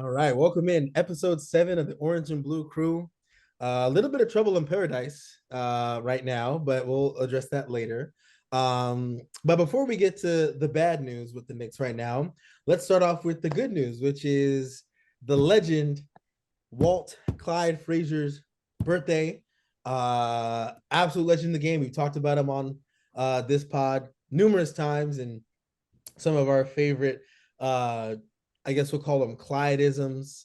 All right, welcome in episode 7 of the Orange and Blue Crew. A little bit of trouble in paradise right now, but we'll address that later. But before we get to the bad news with the Knicks right now, let's start off with the good news, which is the legend Walt Clyde Frazier's birthday. Absolute legend in the game. We've talked about him on this pod numerous times, and some of our favorite I guess we'll call them Clydeisms.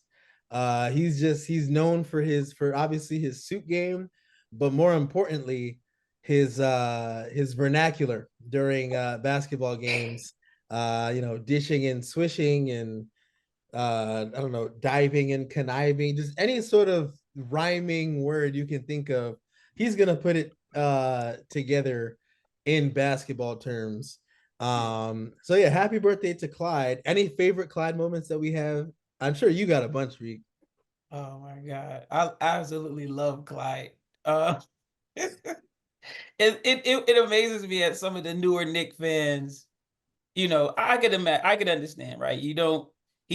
He's known for obviously his suit game, but more importantly, his vernacular during basketball games. Dishing and swishing and I don't know, diving and conniving, just any sort of rhyming word you can think of. He's gonna put it together in basketball terms. So yeah, happy birthday to Clyde. Any favorite Clyde moments that we have? I'm sure you got a bunch, Reek. Oh my God. I absolutely love Clyde. It, it amazes me at some of the newer Knick fans. I could understand, right? He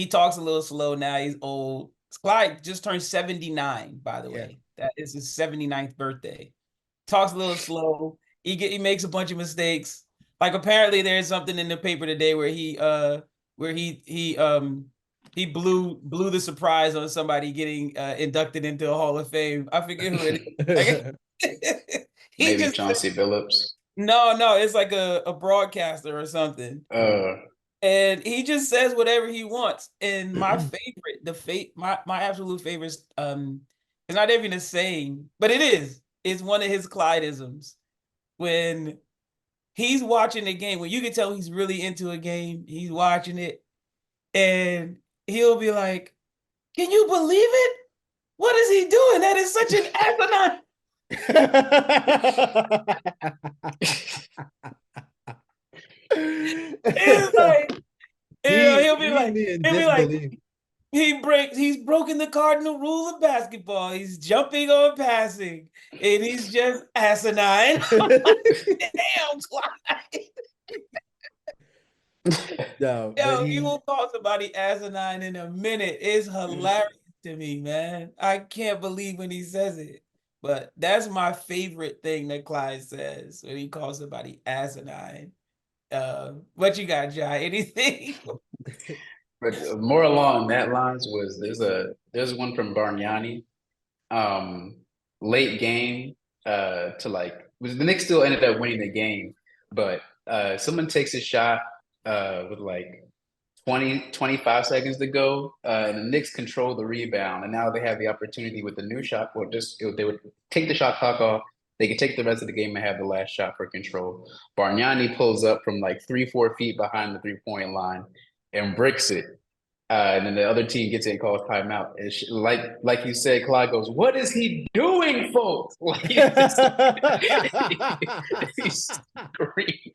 talks a little slow now. He's old. Clyde just turned 79, by the Yeah. way. That is his 79th birthday. Talks a little slow. He makes a bunch of mistakes. Like apparently there's something in the paper today where he blew the surprise on somebody getting inducted into a Hall of Fame. I forget who it is. Like, he Maybe just Chauncey Billups. no, it's like a broadcaster or something. Uh, And he just says whatever he wants. And my favorite, my absolute favorite, it's not even a saying, but it is. It's one of his Clydeisms. When he's watching the game, when you can tell he's really into a game, he's watching it, and he'll be like, "Can you believe it? What is he doing? That is such an asinine." It's like, he'll be like, in he'll be like, disbelief. he's broken the cardinal rule of basketball. He's jumping on passing, and he's just asinine. I'm like, damn, Clyde. No, but Yo, you will call somebody asinine in a minute. It's hilarious to me, man. I can't believe when he says it. But that's my favorite thing that Clyde says when he calls somebody asinine. What you got, Jai? Anything? but more along that lines was there's one from Bargnani, um, late game, to like was the Knicks still ended up winning the game, but someone takes a shot with like 25 seconds to go, and the Knicks control the rebound, and now they have the opportunity with the new shot. Or they would take the shot clock off. They could take the rest of the game and have the last shot for control. Bargnani pulls up from like 3-4 feet behind the 3-point line and bricks it. And then the other team gets it and calls timeout. And like you said, Clyde goes, "What is he doing, folks?" Like, he's screaming.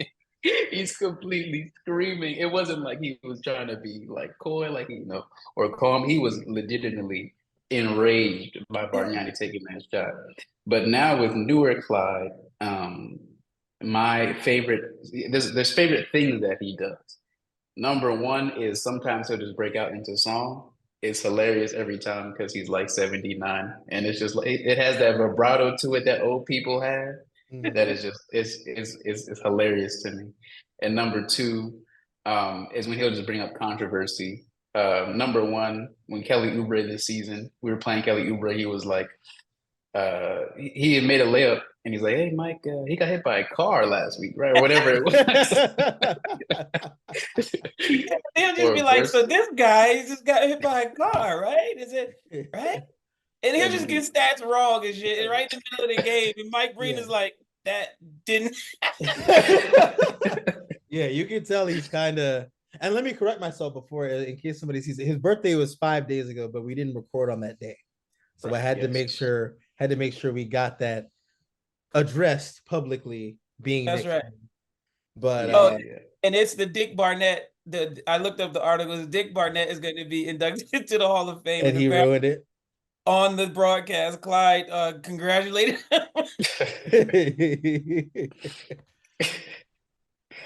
He's completely screaming. It wasn't like he was trying to be like coy, like or calm. He was legitimately enraged by Bargnani taking that shot. But now with newer Clyde, my favorite there's favorite things that he does. Number one is sometimes he'll just break out into song. It's hilarious every time because he's like 79, and it's just like it has that vibrato to it that old people have. That is just it's hilarious to me. And number two, is when he'll just bring up controversy. Number one, when Kelly Oubre this season, we were playing Kelly Oubre, he was like, he had made a layup and he's like, "Hey, Mike, he got hit by a car last week, right?" Or whatever it was. They'll just Or be of like, course, "So this guy just got hit by a car, right? Is it right?" And he'll just and get stats wrong and shit. And right in the middle of the game, and Mike Green Yeah. is like, "That didn't." Yeah, you can tell he's kind of. And let me correct myself before, in case somebody sees it. His birthday was 5 days ago, but we didn't record on that day, so I had to make yes. sure we got that addressed publicly, being That's Nick right. fan. But Oh, Yeah. and it's the Dick Barnett. I looked up the articles. Dick Barnett is going to be inducted to the Hall of Fame, and and he apparently ruined it. on the broadcast, Clyde congratulated him.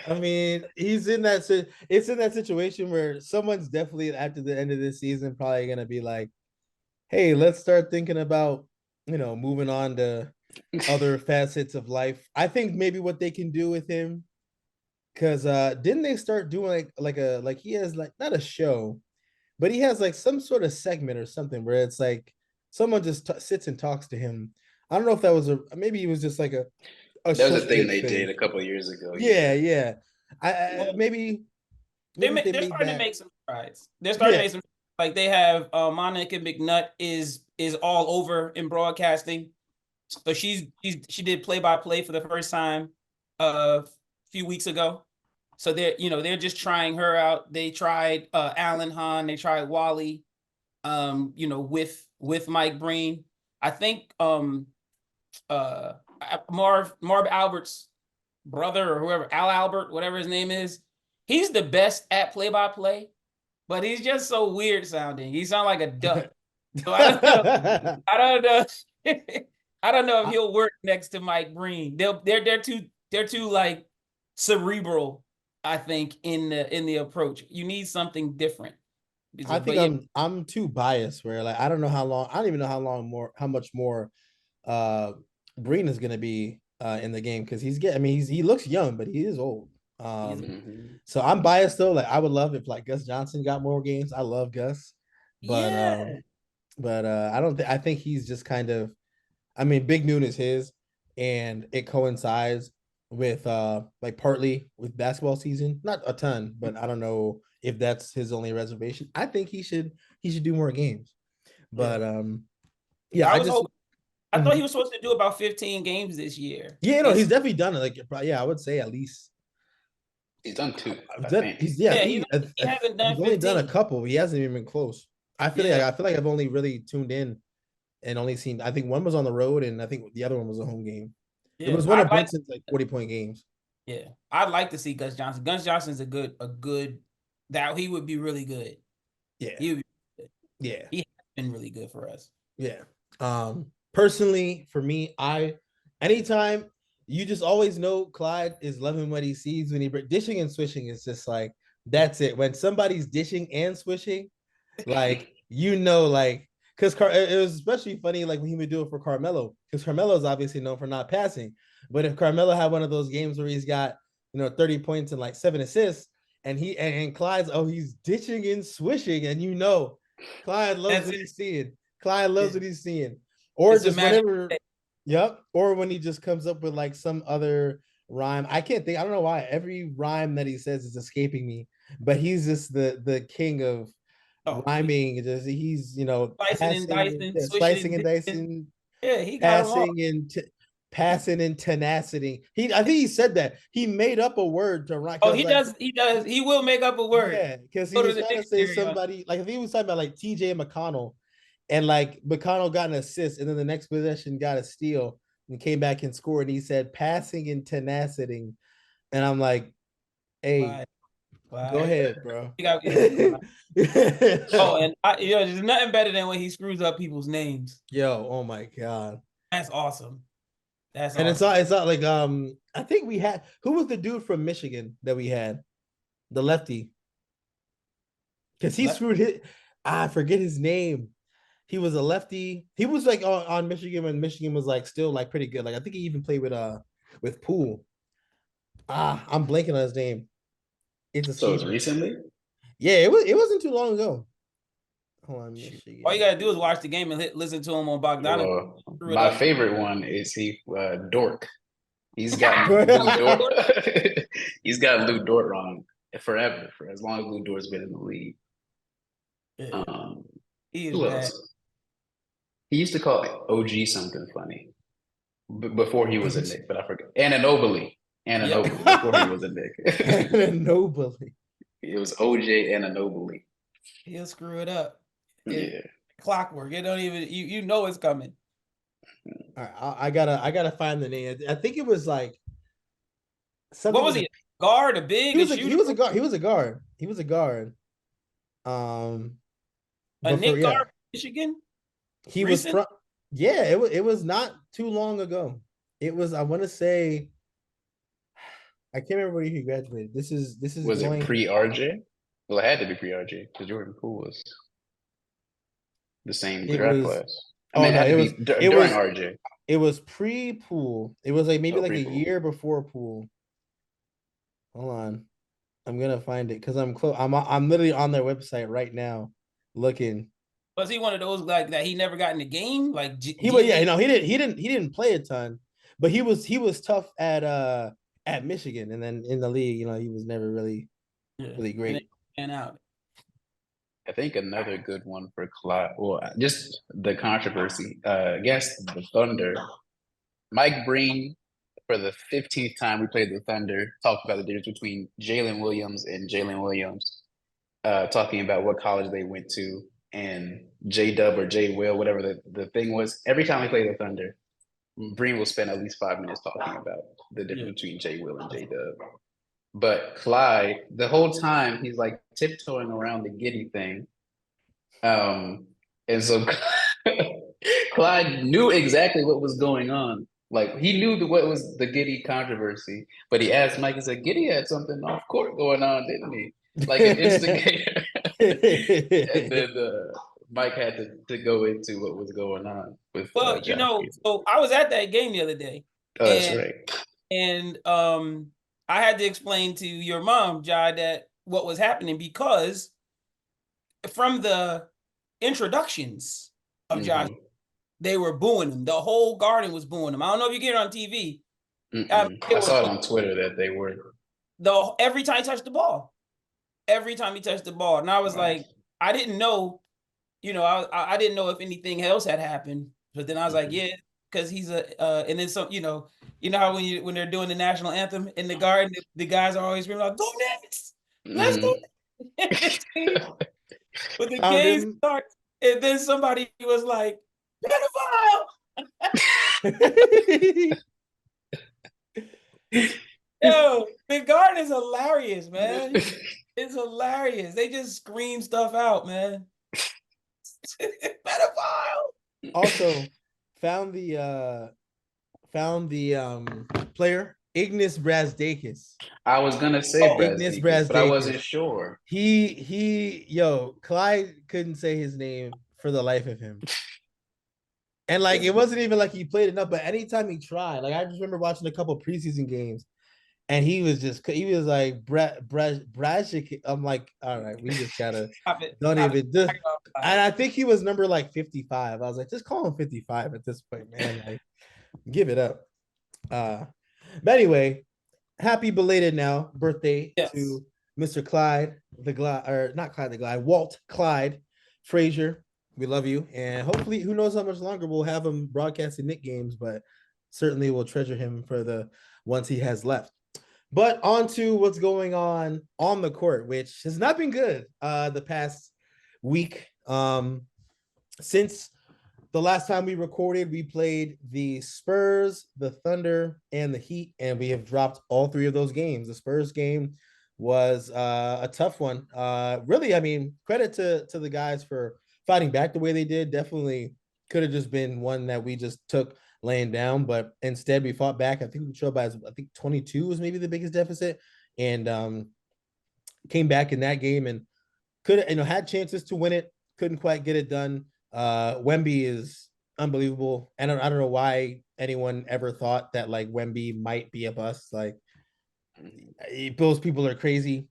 I mean, he's in that. It's in that situation where someone's definitely after the end of this season probably gonna be like, "Hey, let's start thinking about moving on to other facets of life." I think maybe what they can do with him, because didn't they start doing like he has like not a show, but he has like some sort of segment or something where it's like someone just sits and talks to him. I don't know if that was maybe it was just like a That was a short thing lived they thing. did a couple of years ago. Yeah, Yeah. yeah. I Well, maybe if they they're made starting to that. make some strides. They're starting to Yeah. make some like they have Monica McNutt is all over in broadcasting. So she did play by play for the first time a few weeks ago. So they're just trying her out. They tried Alan Hahn, they tried Wally, with Mike Breen. I think Marv Albert's brother or whoever, Al Albert, whatever his name is, he's the best at play by play, but he's just so weird sounding. He sounds like a duck. So I don't know. I don't know. I don't know if he'll work next to Mike Breen. They're too like cerebral, I think, in the approach. You need something different. I think But yeah, I'm too biased where like I don't know how long I don't even know how much more uh Breen is gonna be in the game because he looks young but he is old. he's Mhm. So I'm biased though. Like I would love if like Gus Johnson got more games. I love Gus, but yeah. I don't think I think he's just kind of Big Noon is his, and it coincides with like partly with basketball season. Not a ton, but I don't know if that's his only reservation. I think he should do more games. Yeah. But yeah, I I was just hoping. I thought he mhm. was supposed to do about 15 games this year. Yeah, no, And he's definitely done it. Like yeah, I would say at least He's done two, I that think. he's yeah, I yeah, think he hasn't done he's only done a 15. couple. He hasn't even been close. Yeah. I feel like I've only really tuned in and only seen I think one was on the road and I think the other one was a home game. It Yeah. was one of Brunson's like 40-point games. Yeah. I'd like to see Gus Johnson. Gus Johnson's a good that he would be really good. Yeah. He would be good. Yeah. He has been really good for us. Yeah. Personally, for me, anytime you just always know Clyde is loving what he sees when dishing and swishing is just like that's it. When somebody's dishing and swishing, like like because it was especially funny like when he would do it for Carmelo because Carmelo is obviously known for not passing, but if Carmelo had one of those games where he's got 30 points and like 7 assists, and Clyde's he's ditching and swishing, and Clyde loves That's what it. he's seeing. Clyde loves Yeah. what he's seeing. Or It's a just magic. whenever, yep. Or when he just comes up with like some other rhyme. I can't think, I don't know why. Every rhyme that he says is escaping me, but he's just the king of Oh, rhyming. Just he's, slicing and dicing, swishing slicing and and dicing. dicing, Yeah, he got them all. passing and passing and tenacity. I think he said that. He made up a word to rhyme Oh, because he like does. He does. He will make up a word. yeah, because he Go to was the trying to say dictionary on. somebody like if he was talking about like TJ McConnell, and like McConnell got an assist, and then the next possession got a steal and came back and scored. And he said passing and tenacity, and I'm like, hey, Clyde. go Clyde. ahead, bro. Yeah. Oh, and there's nothing better than when he screws up people's names. Yo, oh my god. That's awesome. That's And awesome. it's not like I think we had who was the dude from Michigan that we had? The lefty. Because he screwed his I forget his name. He was a lefty. He was like on Michigan when Michigan was like still like pretty good. Like I think he even played with Poole. I'm blanking on his name. It's So it's escaping me. recently? Yeah, it wasn't too long ago. Hold on, All you Michigan. gotta do is watch the game and listen to him on Bogdanovich. Well, Screw it my up. favorite one is Dort. He's gotten Lou Dort. He's got Lou Dort wrong forever, for as long as Lou Dort's been in the league. Yeah, Um, he is who bad. else? He used to call OG something funny before he was a Knick, but I forget. Ananobly. Yep. Ananobly before he was a Knick. Nobly. It was OJ Ananobly. He'll screw it up. Yeah. Clockwork. It don't even you know it's coming. All right, I gotta find the name. I think it was like What something was with he? A guard, a he big, a was a he shooter, was a guard. He was a guard. He was a guard. Um, a but for Nick yeah, guard, Michigan, he was recent. from yeah. It was not too long ago. It was I want to say I can't remember where he graduated. This is Was it going. pre-RJ? Well, it had to be pre-RJ because Jordan Poole was the same It draft was. class. I Oh mean, it no, had to be during RJ. it was pre-pool. It was like maybe Oh, like a pre-Poole. year before pool. Hold on. I'm gonna find it because I'm close. I'm literally on their website right now looking. Was he one of those like that he never got in the game? Like He was, G yeah, League? he didn't play a ton, but he was tough at Michigan, and then in the league, he was never Yeah. really And then great. pan out. I think another good one for Clyde, well, just the controversy. I guess the Thunder. Mike Breen, for the 15th time we played the Thunder, talked about the difference between Jalen Williams and Jalen Williams, talking about what college they went to, and J Dub or J Will, whatever the thing was. Every time we played the Thunder, Breen will spend at least 5 minutes talking about the Yeah. difference between J Will and J Dub. But Clyde, the whole time, he's like tiptoeing around the giddy thing. And so Clyde knew exactly what was going on. Like he knew what was the Giddy controversy, but he asked Mike. He said, "Giddy had something off court going on, didn't he? Like an instigator." And then Mike had to go into what was going on with Well, Josh Giddey. so I was at that game the other day, Oh, that's and right. and I had to explain to your mom, Jai, that what was happening because from the introductions of Josh, Mm-hmm. they were booing him. The whole garden was booing him. I don't know if you get it on TV. It I was saw it on Twitter that they were. every time he touched the ball, every time he touched the ball, and I was Wow. like, I didn't know, I didn't know if anything else had happened. But then I was like, yeah, because he's and then some, how when they're doing the national anthem in the garden, the guys are always screaming like, "Go Knicks! Let's go!" Knicks!" But the Found game him. starts, and then somebody was like, He "Pedophile!" Yo, the garden is hilarious, man. It's hilarious. They just scream stuff out, man. Pedophile. also found the player Ignis Brazdeikis. I was gonna say Oh, Brad Ignis Deacons, but I Brazdeikis. wasn't sure. Clyde couldn't say his name for the life of him. And like it wasn't even like he played enough, but anytime he tried, like I just remember watching a couple preseason games, and he was like Brashik. I'm like, all right, we just gotta stop it. don't Stop it. even just. And I think he was number like 55. I was like, just call him 55 at this point, man. Like, give it up. But anyway, happy belated now birthday Yes. to Mr. Clyde the Glide, or not Clyde the Glide, Walt Clyde Frazier. We love you, and hopefully, who knows how much longer we'll have him broadcasting Knicks games, but certainly we'll treasure him for the ones he has left. But on to what's going on the court, which has not been good the past week. Since the last time we recorded, we played the Spurs, the Thunder, and the Heat, and we have dropped all three of those games. The Spurs game was a tough one. Really, I mean, credit to the guys for fighting back the way they did. Definitely could have just been one that we just took laying down, but instead we fought back. I think we trailed by, I think 22 was maybe the biggest deficit, and came back in that game and could had chances to win it, couldn't quite get it done. Wemby is unbelievable. I don't know why anyone ever thought that like Wemby might be a bust. Like those people are crazy.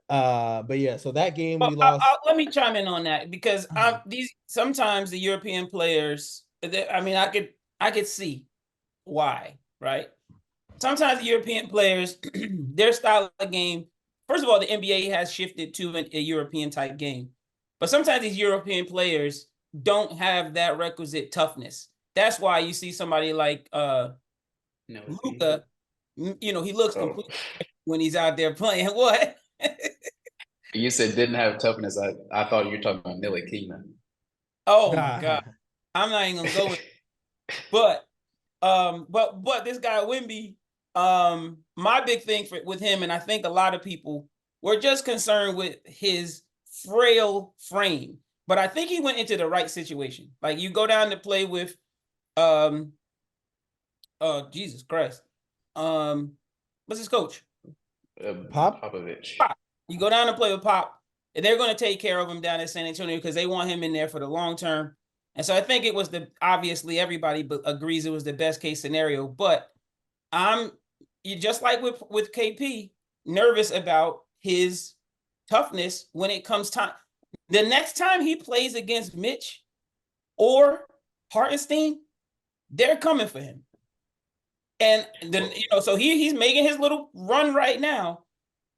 But yeah, so that game we lost. Let me chime in on that because these sometimes the European players. I mean, I could see why, right? Sometimes the European players, their style of game. First of all, the NBA has shifted to a European type game, but sometimes these European players don't have that requisite toughness. That's why you see somebody like Luka. He looks completely when he's out there playing. What? You said didn't have toughness. I thought you were talking about Nili Keenan. Oh my God. I'm not even gonna go with it. But this guy Wemby, my big thing with him, and I think a lot of people were just concerned with his frail frame. But I think he went into the right situation. Like you go down to play with Jesus Christ. What's his coach? Popovich. Pop. You go down and play with Pop, and they're going to take care of him down in San Antonio because they want him in there for the long term. And so I think it was obviously everybody agrees it was the best case scenario. But you just like with KP, nervous about his toughness when it comes time. The next time he plays against Mitch or Hartenstein, they're coming for him. And then, so he's making his little run right now,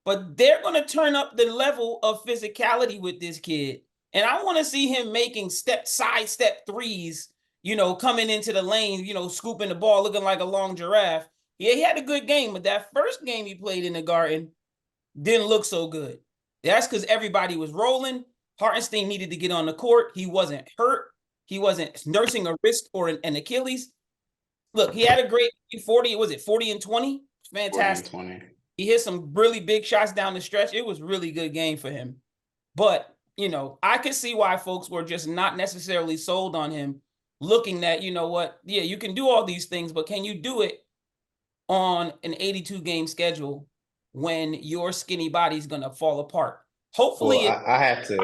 but they're going to turn up the level of physicality with this kid. And I want to see him making side step threes, coming into the lane, scooping the ball, looking like a long giraffe. Yeah, he had a good game, but that first game he played in the Garden didn't look so good. That's because everybody was rolling. Hartenstein needed to get on the court. He wasn't hurt. He wasn't nursing a wrist or an Achilles. Look, he had a great 40. Was it 40 and 20? Fantastic. 40 and 20. He hit some really big shots down the stretch. It was really good game for him. But, I could see why folks were just not necessarily sold on him, looking at, yeah, you can do all these things, but can you do it on an 82-game schedule when your skinny body's going to fall apart? Hopefully, well, I have to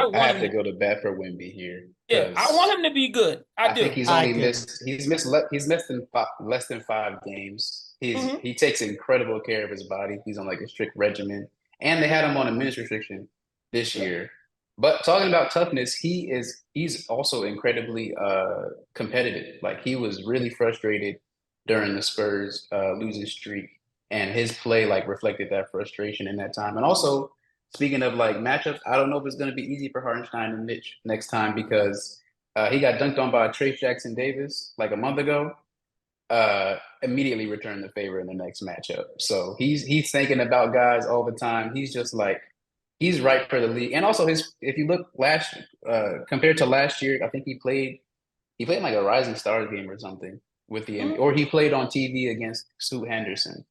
go to bat for Wemby here. Yeah, I want him to be good. I do. I think he's missed less than 5 games. He takes incredible care of his body. He's on like a strict regimen, and they had him on a minutes restriction this year. But talking about toughness, he's also incredibly competitive. Like he was really frustrated during the Spurs losing streak, and his play like reflected that frustration in that time. And also, speaking of like matchups, I don't know if it's going to be easy for Hartenstein and Mitch next time because he got dunked on by Trace Jackson Davis like a month ago. Immediately returned the favor in the next matchup. So he's thinking about guys all the time. He's just like he's right for the league. And also if you look compared to last year, I think he played like a Rising Stars game or something with the or he played on TV against Scoot Henderson.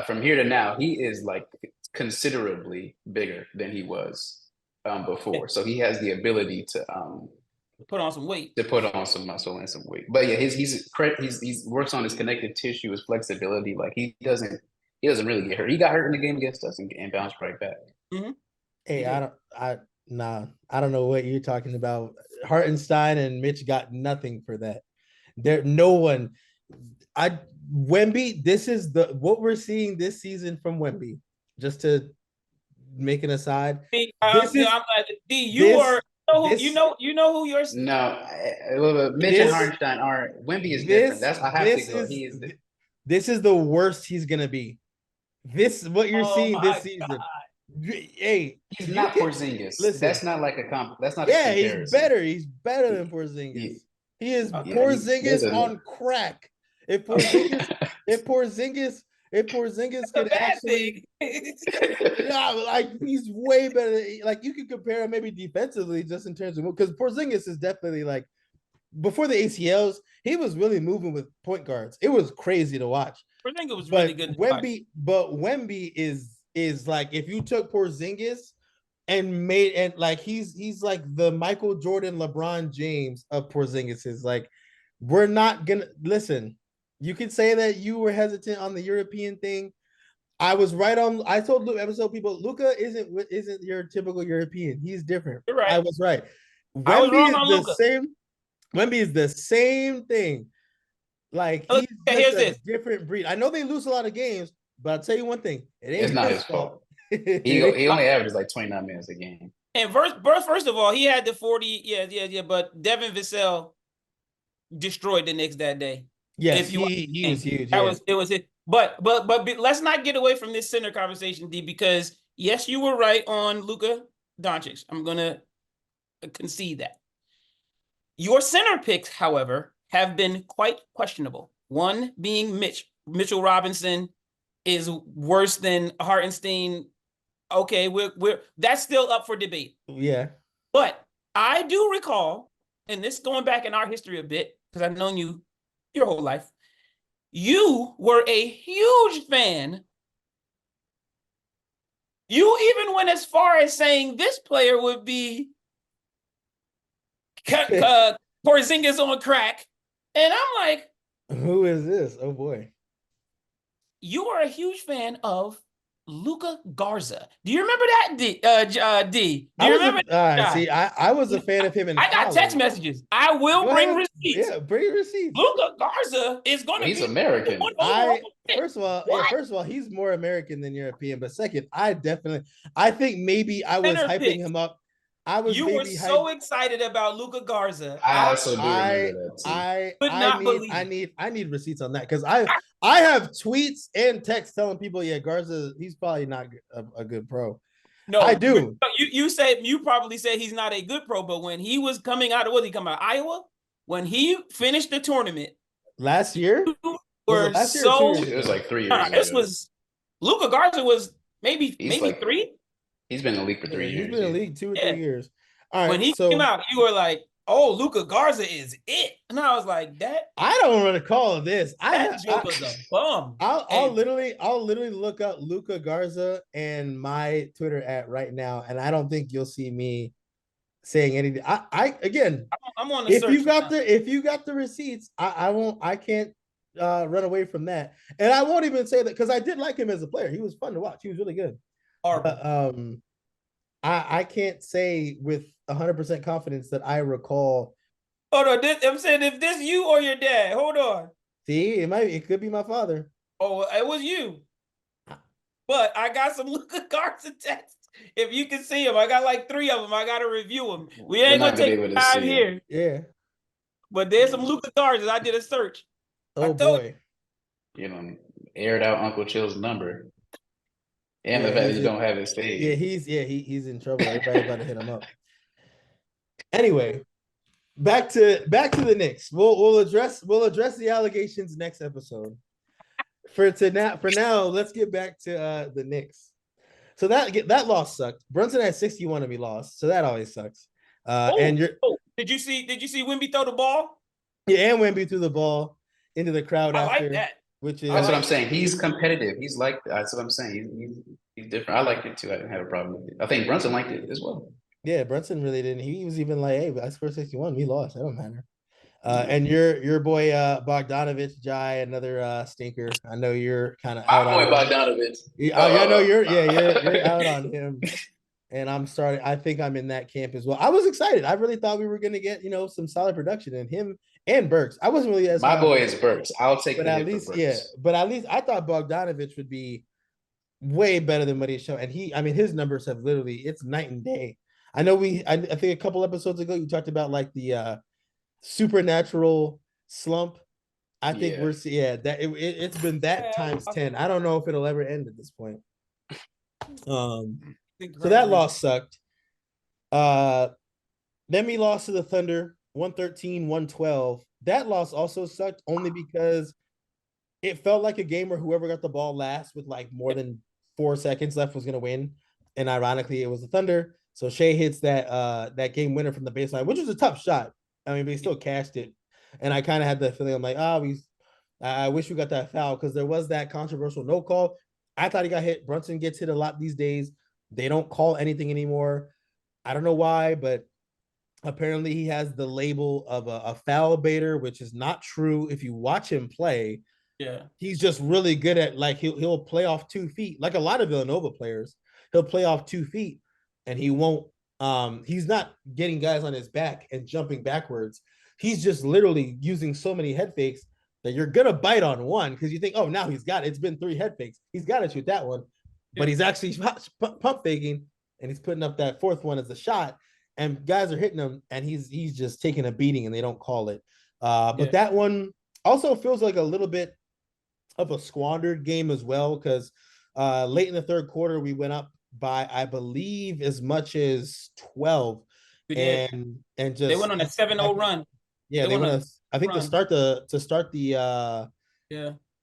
From here to now, he is like considerably bigger than he was before. So he has the ability to put on some weight. To put on some muscle and some weight. But yeah, he's works on his connective tissue, his flexibility. Like he doesn't really get hurt. He got hurt in the game against us and bounced right back. Mm-hmm. Hey, I don't know what you're talking about. Hartenstein and Mitch got nothing for that. Wemby, this is what we're seeing this season from Wemby. Just to make an aside. You know who yours. No, Mitch and Hartenstein aren't. Wemby is different. This is the worst he's gonna be. This is what you're seeing this season. God. Hey, he's not Porzingis. Listen, that's not like a comp. That's not. Yeah, he's better. He's better than Porzingis. He is Porzingis on crack. If Porzingis could actually, like he's way better. Like you could compare him maybe defensively, just in terms of because Porzingis is definitely like before the ACLs, he was really moving with point guards. It was crazy to watch. Porzingis was really good. Wemby is like if you took Porzingis and he's like the Michael Jordan, LeBron James of Porzingis is like, we're not gonna listen. You could say that you were hesitant on the European thing. I was right on. I told episode people, Luka isn't your typical European. He's different. You're right. I was right. I was wrong on Luka. Wemby is the same thing. Like he's a different breed. I know they lose a lot of games, but I'll tell you one thing: it's not his fault. He only averages like 29 minutes a game. And first of all, he had the 40. Yeah. But Devin Vassell destroyed the Knicks that day. Yes, he was huge. It was it. But let's not get away from this center conversation, D, because yes, you were right on Luka Doncic. I'm gonna concede that. Your center picks, however, have been quite questionable. One being Mitchell Robinson is worse than Hartenstein. Okay, we're that's still up for debate. Yeah. But I do recall, and this going back in our history a bit, because I've known you your whole life, you were a huge fan. You even went as far as saying this player would be Porzingis on crack. And I'm like, who is this? Oh boy. you are a huge fan of Luca Garza. Do you remember that, D? Do you remember that guy? See, I was a fan of him in I got college. text messages. I will Go bring ahead. receipts. Yeah, bring receipts. Luca Garza is going to He's be American. one overall pick. First of all, he's more American than European. But second, I think maybe I was Center hyping picks. him up. I was You were maybe so excited about Luca Garza. I also do remember that too. Could not believe. I need receipts on that because I have tweets and texts telling people, yeah, Garza, he's probably not a good pro. No, I do. You probably said he's not a good pro, but when he was coming out, what did he come out? Iowa? When he finished the tournament last year, were so it was like 3 years ago. This was Luca Garza was maybe like, 3. He's been in the league for 3 years. He's been in the league 2 or 3 years. All right. When he came out, you were like, "Oh, Luca Garza is it," and I was like, "That." I don't recall this. That joke was a bum. I'll literally look up Luca Garza and my Twitter @right now, and I don't think you'll see me saying anything. I'm on the search. If you got the receipts, I can't run away from that. And I won't even say that because I did like him as a player. He was fun to watch. He was really good. I can't say with 100% confidence that I recall. Hold on, I'm saying if this you or your dad. Hold on. See, it could be my father. Oh, it was you. But I got some Luca Garza texts. If you can see them, I got like 3 of them. I got to review them. We ain't gonna take time here. Yeah. But there's some Luca Garza. I did a search. Oh boy. You know, aired out Uncle Chill's number. And the fact that you don't have his stage. Yeah, he's in trouble. Everybody's about to hit him up. Anyway, back to the Knicks. We'll address the allegations next episode. For now, let's get back to the Knicks. So that loss sucked. Brunson had 61 and we lost, so that always sucks. Did you see Wemby throw the ball? Yeah, and Wemby threw the ball into the crowd after. Like that. Which is that's what I'm saying. He's competitive. He's like that's what I'm saying. He's different. I liked it too. I didn't have a problem with it. I think Brunson liked it as well. Yeah, Brunson really didn't. He was even like, "Hey, I scored 61. We lost. That don't matter." And your boy Bogdanovich, Jai, another stinker. I know you're kind of out on Bogdanovich. I know you're out on him. And I think I'm in that camp as well. I was excited. I really thought we were gonna get, some solid production in him and Burks. I wasn't really as my boy is Burks. I'll take but at least but at least I thought Bogdanovich would be way better than what he showed. And his numbers have literally, it's night and day. I know I think a couple episodes ago you talked about like the supernatural slump. I think we're that it's been that times 10. I don't know if it'll ever end at this point. So that loss sucked. Then we lost to the Thunder 113-112. That loss also sucked only because it felt like a game where whoever got the ball last with like more than 4 seconds left was going to win. And ironically, it was the Thunder. So Shea hits that game winner from the baseline, which was a tough shot. I mean, but he still cashed it. And I kind of had that feeling. I'm like, I wish we got that foul because there was that controversial no call. I thought he got hit. Brunson gets hit a lot these days. They don't call anything anymore. I don't know why, but apparently he has the label of a foul baiter, which is not true. If you watch him play, he's just really good at like he'll play off 2 feet, like a lot of Villanova players. He'll play off 2 feet, and he won't. He's not getting guys on his back and jumping backwards. He's just literally using so many head fakes that you're gonna bite on one because you think, oh, now he's got it. It's been 3 head fakes. He's got to shoot that one. But he's actually pump faking, and he's putting up that 4th one as a shot, and guys are hitting him, and he's just taking a beating, and they don't call it. But that one also feels like a little bit of a squandered game as well, because late in the 3rd quarter, we went up by, I believe, as much as 12, and just they went on a 7-0 run. Yeah, they went on. I think to start the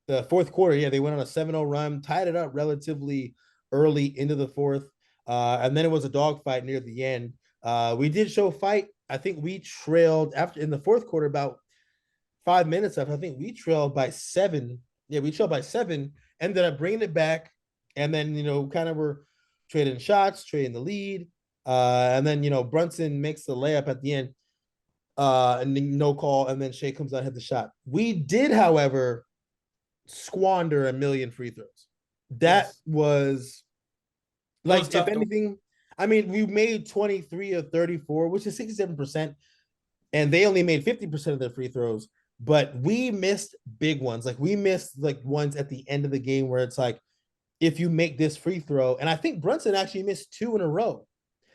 4th quarter, they went on a 7-0 run, tied it up relatively early into the 4th, and then it was a dogfight near the end. We did show fight. I think we trailed after in the 4th quarter about 5 minutes after. I think we trailed by 7. Yeah, we trailed by 7. Ended up bringing it back, and then kind of were trading shots, trading the lead, and then Brunson makes the layup at the end, and no call, and then Shea comes out and hit the shot. We did, however, squander a million free throws. That Yes. was It was like, if tough to anything, I mean, we made 23 of 34, which is 67%, and they only made 50% of their free throws. But we missed big ones. Like, we missed like ones at the end of the game where it's like, if you make this free throw, and I think Brunson actually missed two in a row,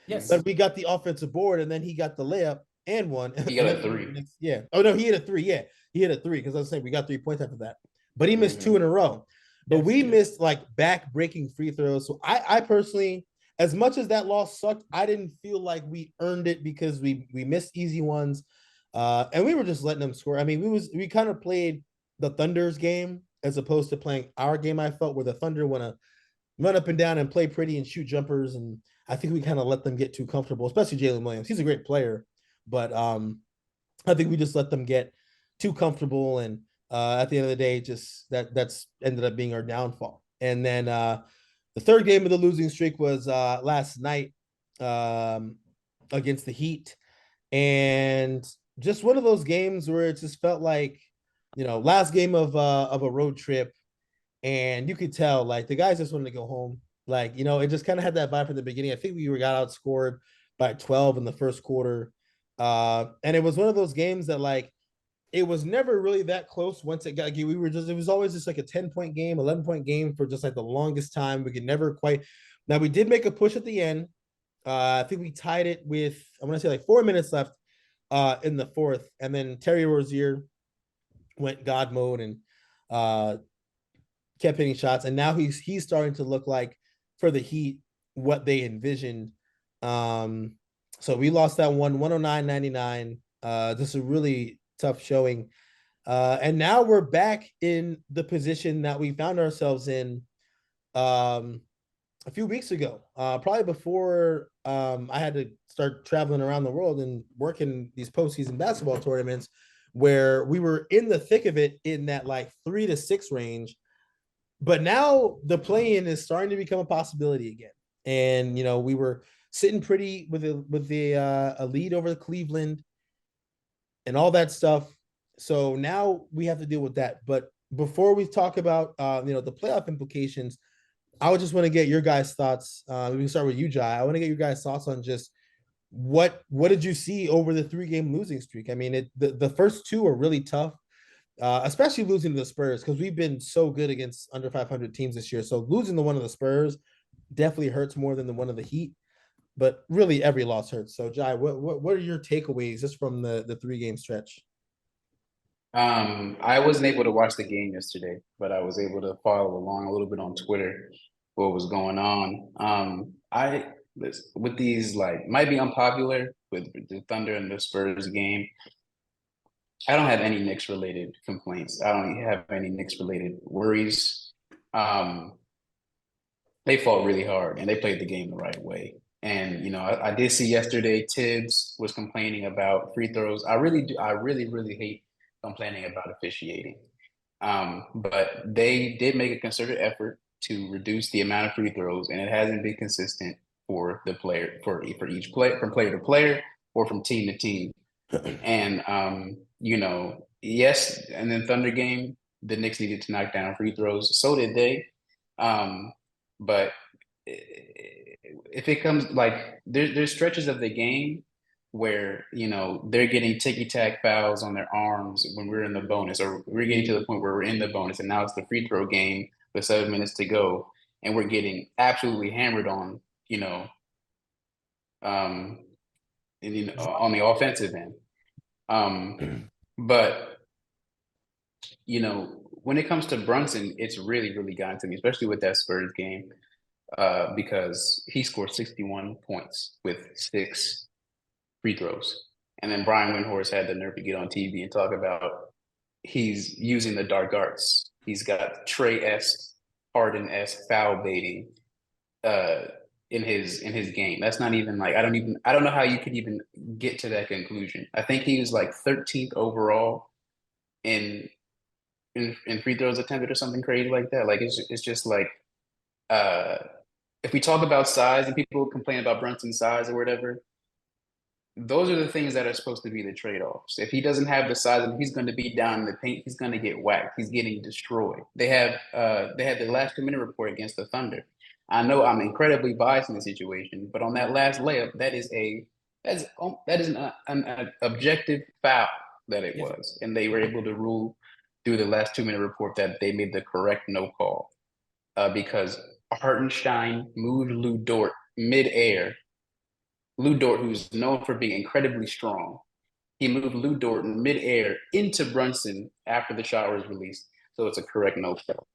yes. but we got the offensive board, and then he got the layup and one, He and got then a three. yeah. Oh no, he hit a three. Yeah, he hit a three because I was saying we got 3 points after that, but he missed two in a row. But Yes. we missed like back breaking free throws. So I personally, as much as that loss sucked, I didn't feel like we earned it because we missed easy ones, and we were just letting them score. I mean, we kind of played the Thunder's game as opposed to playing our game. I felt where the Thunder want to run up and down and play pretty and shoot jumpers, and I think we kind of let them get too comfortable, especially Jalen Williams. He's a great player, but I think we just let them get too comfortable, and at the end of the day, just that's ended up being our downfall. And then the third game of the losing streak was last night um, against the Heat, and just one of those games where it just felt like, last game of a road trip, and you could tell like the guys just wanted to go home. Like, it just kind of had that vibe from the beginning. I think we got outscored by 12 in the first quarter. And it was one of those games that like it was never really that close once it got, it was always just like a 10-point game, 11-point game for just like the longest time. We could never quite. Now we did make a push at the end. I think we tied it with, I'm gonna say like 4 minutes left in the fourth, and then Terry Rozier went God mode and kept hitting shots, and now he's starting to look like, for the Heat, what they envisioned. So we lost that one 109-99. Just a really tough showing. And now we're back in the position that we found ourselves in a few weeks ago, probably before I had to start traveling around the world and working these postseason basketball tournaments, where we were in the thick of it in that like 3 to 6 range. But now the play-in is starting to become a possibility again. And we were sitting pretty with a lead over Cleveland and all that stuff. So now we have to deal with that. But before we talk about the playoff implications, I would just want to get your guys' thoughts. We can start with you, Jai. I want to get your guys' thoughts on just what did you see over the 3-game losing streak? I mean, the first two are really tough. Especially losing to the Spurs, because we've been so good against under 500 teams this year. So losing to one of the Spurs definitely hurts more than the one of the Heat. But really, every loss hurts. So, Jai, what are your takeaways just from the 3-game stretch? I wasn't able to watch the game yesterday, but I was able to follow along a little bit on Twitter what was going on. I with these, like, might be unpopular with the Thunder and the Spurs game. I don't have any Knicks related complaints. I don't have any Knicks related worries. Um, they fought really hard and they played the game the right way. And I did see yesterday Tibbs was complaining about free throws. I really do. I really hate complaining about officiating. But they did make a concerted effort to reduce the amount of free throws, and it hasn't been consistent for the player for each player, from player to player or from team to team. And yes, and then Thunder game, the Knicks needed to knock down free throws. So did they. But if it comes like there's stretches of the game where they're getting ticky tack fouls on their arms when we're in the bonus, or we're getting to the point where we're in the bonus, and now it's the free throw game with 7 minutes to go, and we're getting absolutely hammered on, um, and, on the offensive end. But when it comes to Brunson, it's really gotten to me, especially with that Spurs game, because he scored 61 points with 6 free throws. And then Brian Windhorst had the nerve to get on TV and talk about he's using the dark arts. He's got Trey-esque, Harden-esque foul baiting in his game. That's not even like, I don't know how you could even get to that conclusion. I think he was like 13th overall in free throws attempted or something crazy like that. Like it's just like if we talk about size and people complain about Brunson's size or whatever, those are the things that are supposed to be the trade-offs. If he doesn't have the size and he's going to be down in the paint, he's going to get whacked. He's getting destroyed. They had the last 2 minute report against the Thunder. I know I'm incredibly biased in the situation, but on that last layup, that is an objective foul that it was, and they were able to rule through the last 2 minute report that they made the correct no call because Hartenstein moved Lou Dort midair. Lou Dort, who's known for being incredibly strong, he moved Lou Dort in midair into Brunson after the shot was released. So it's a correct no call.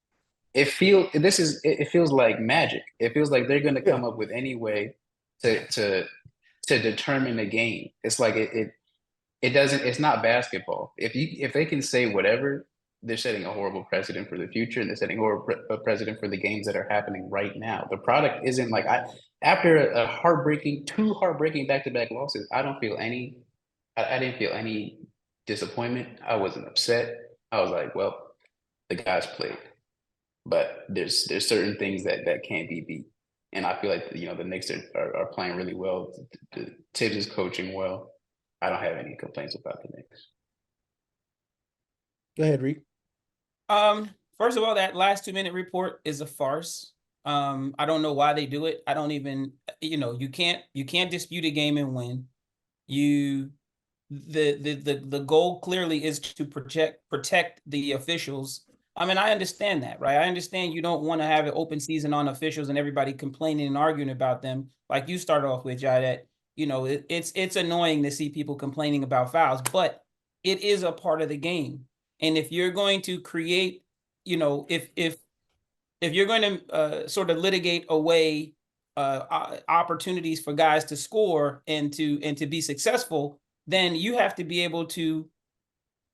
It feels like magic. It feels like they're going to come up with any way to determine a game. It's like it doesn't. It's not basketball. If they can say whatever, they're setting a horrible precedent for the future, and they're setting a horrible precedent for the games that are happening right now. The product isn't like after two heartbreaking back-to-back losses. I don't feel any. I didn't feel any disappointment. I wasn't upset. I was like, well, the guys played, but there's certain things that can't be beat. And I feel like the Knicks are playing really well. Tibbs is coaching well. I don't have any complaints about the Knicks. Go ahead, Reek. First of all, that last 2 minute report is a farce. I don't know why they do it. I don't even, you can't dispute a game and win. The goal clearly is to protect the officials. I mean, I understand that, right? I understand you don't want to have an open season on officials and everybody complaining and arguing about them, like you started off with, Jai, that it's annoying to see people complaining about fouls, but it is a part of the game. And if you're going to create, if you're going to sort of litigate away opportunities for guys to score and to be successful, then you have to be able to,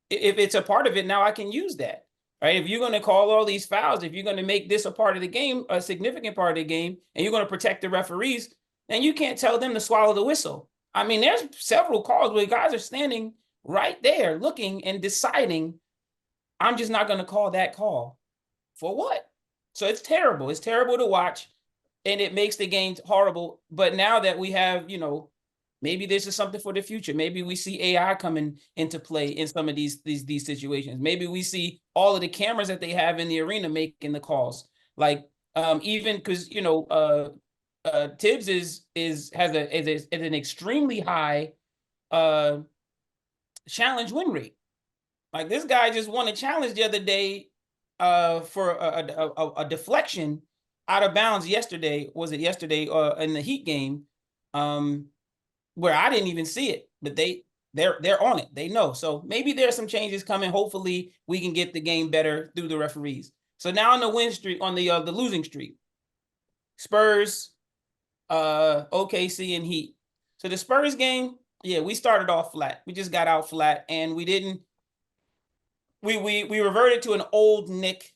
if it's a part of it, now I can use that, right? If you're going to call all these fouls, if you're going to make this a part of the game, a significant part of the game, and you're going to protect the referees, then you can't tell them to swallow the whistle. I mean, there's several calls where guys are standing right there looking and deciding, I'm just not going to call that call. For what? So it's terrible. It's terrible to watch, and it makes the game horrible. But now that we have, maybe this is something for the future. Maybe we see AI coming into play in some of these situations. Maybe we see all of the cameras that they have in the arena making the calls. Like even because Tibbs has an extremely high challenge win rate. Like this guy just won a challenge the other day for a deflection out of bounds yesterday. Was it yesterday in the Heat game? Where I didn't even see it, but they're on it. They know. So maybe there's some changes coming. Hopefully we can get the game better through the referees. So now on the win streak, on the losing streak, Spurs, OKC, and Heat. So the Spurs game, yeah, we started off flat. We just got out flat, and we didn't. We reverted to an old Knick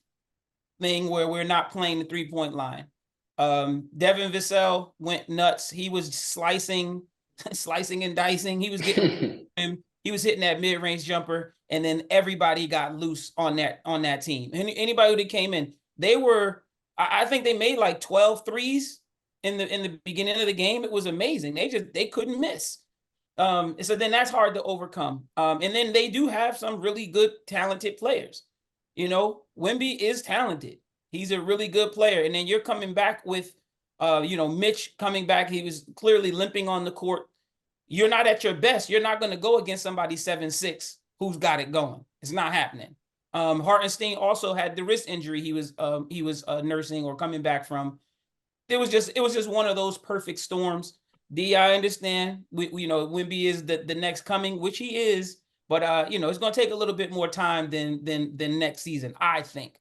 thing where we're not playing the 3-point line. Devin Vassell went nuts. He was slicing and dicing. He was getting him. He was hitting that mid-range jumper, and then everybody got loose on that team. Anybody who came in, I think they made like 12 threes in the beginning of the game. It was amazing. They couldn't miss. So then that's hard to overcome. And then they do have some really good, talented players. Wemby is talented. He's a really good player. And then you're coming back with, Mitch coming back. He was clearly limping on the court. You're not at your best. You're not going to go against somebody 7'6" who's got it going. It's not happening. Hartenstein also had the wrist injury he was nursing or coming back from. It was just one of those perfect storms. I understand. Wemby is the next coming, which he is, but it's going to take a little bit more time than next season, I think.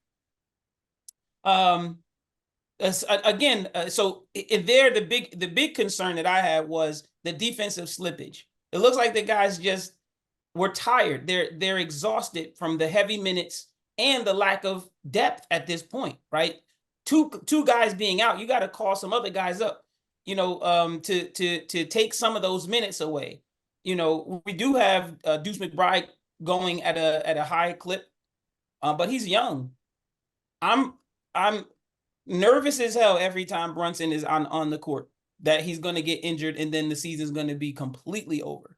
So the big concern that I had was the defensive slippage. It looks like the guys just were tired. They're exhausted from the heavy minutes and the lack of depth at this point, right? Two guys being out, you got to call some other guys up, to take some of those minutes away. We do have Deuce McBride going at a high clip, but he's young. I'm nervous as hell every time Brunson is on the court that he's going to get injured and then the season's going to be completely over.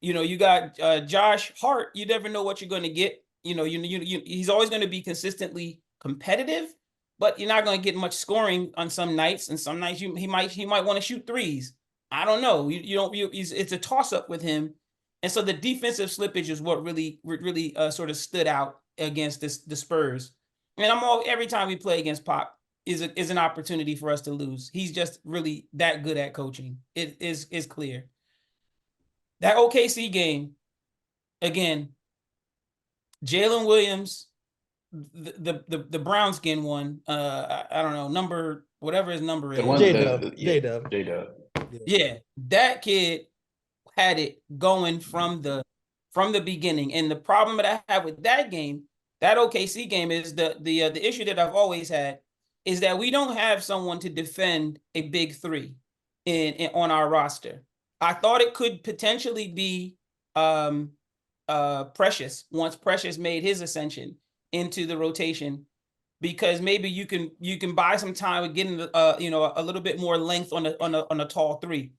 You got Josh Hart. You never know what you're going to get. He's always going to be consistently competitive, but you're not going to get much scoring on some nights. And some nights he might want to shoot threes. I don't know. It's a toss up with him. And so the defensive slippage is what really sort of stood out against the Spurs. And every time we play against Pop is an opportunity for us to lose. He's just really that good at coaching. It is clear. That OKC game, again, Jalen Williams, the brown skin one. I don't know, whatever his number is. J-Dub. Yeah, that kid had it going from the beginning. And the problem that I have with that game, that OKC game, is the issue that I've always had is that we don't have someone to defend a big three on our roster. I thought it could potentially be Precious once Precious made his ascension into the rotation, because maybe you can buy some time with getting a little bit more length on a tall three.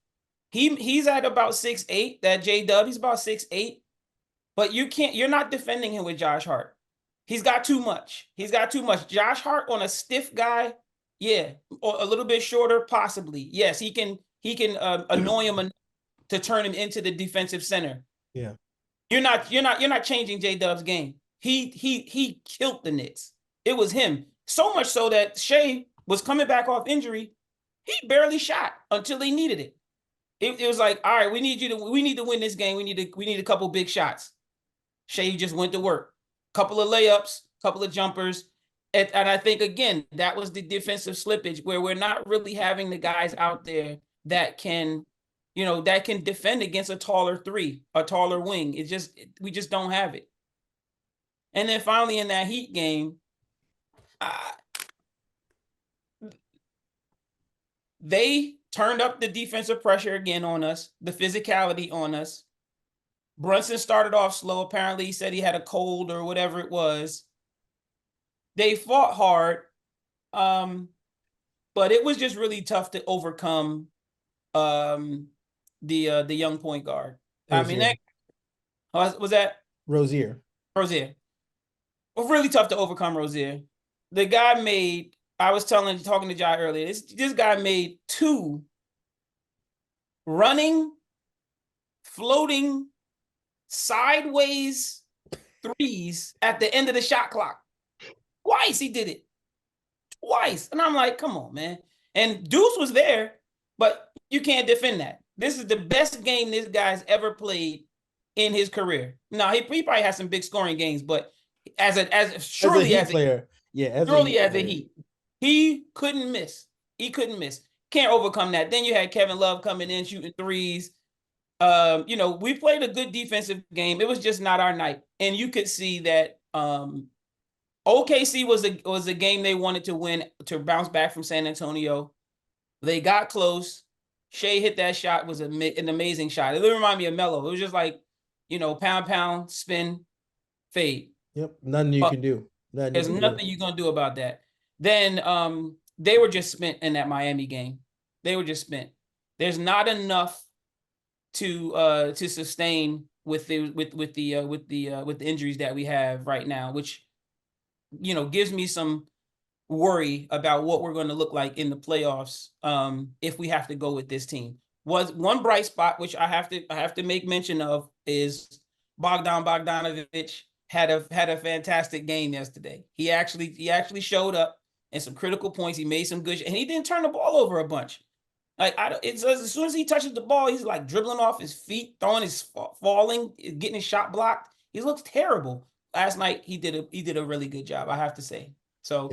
He's at about 6'8", that J-Dub, he's about 6'8", but you're not defending him with Josh Hart. He's got too much. Josh Hart on a stiff guy, yeah, or a little bit shorter, possibly. Yes, he can annoy him enough to turn him into the defensive center. Yeah. You're not changing J-Dub's game. He killed the Knicks. It was him. So much so that Shea was coming back off injury. He barely shot until he needed it. It was like, all right, we need to win this game. We need a couple big shots. Shea just went to work. Couple of layups, couple of jumpers. And I think, again, that was the defensive slippage, where we're not really having the guys out there that can defend against a taller three, a taller wing. We just don't have it. And then finally in that Heat game, they turned up the defensive pressure again on us, the physicality on us. Brunson started off slow. Apparently he said he had a cold or whatever it was. They fought hard, but it was just really tough to overcome the young point guard. Rozier. Was that Rozier. Well, really tough to overcome Rozier. The guy I was talking to Jai earlier, this guy made 2 running, floating, sideways threes at the end of the shot clock. Twice he did it. Twice. And I'm like, come on, man. And Deuce was there, but you can't defend that. This is the best game this guy's ever played in his career. Now, he probably has some big scoring games, but as a Heat, he couldn't miss. Can't overcome that. Then you had Kevin Love coming in shooting threes. We played a good defensive game. It was just not our night. And you could see that OKC was a game they wanted to win to bounce back from San Antonio. They got close. Shea hit that shot, was an amazing shot. It reminded me of Melo. It was just like, pound, spin, fade. Yep, nothing you can do. There's nothing you're gonna do about that. Then they were just spent in that Miami game. They were just spent. There's not enough to sustain with the injuries that we have right now, which gives me some worry about what we're going to look like in the playoffs if we have to go with this team. Was one bright spot, which I have to make mention of, is Bogdanovich had a fantastic game yesterday. He actually showed up in some critical points. He made some good, and he didn't turn the ball over a bunch. As soon as he touches the ball, he's like dribbling off his feet, falling, getting his shot blocked. He looks terrible. Last night he did a really good job, I have to say. So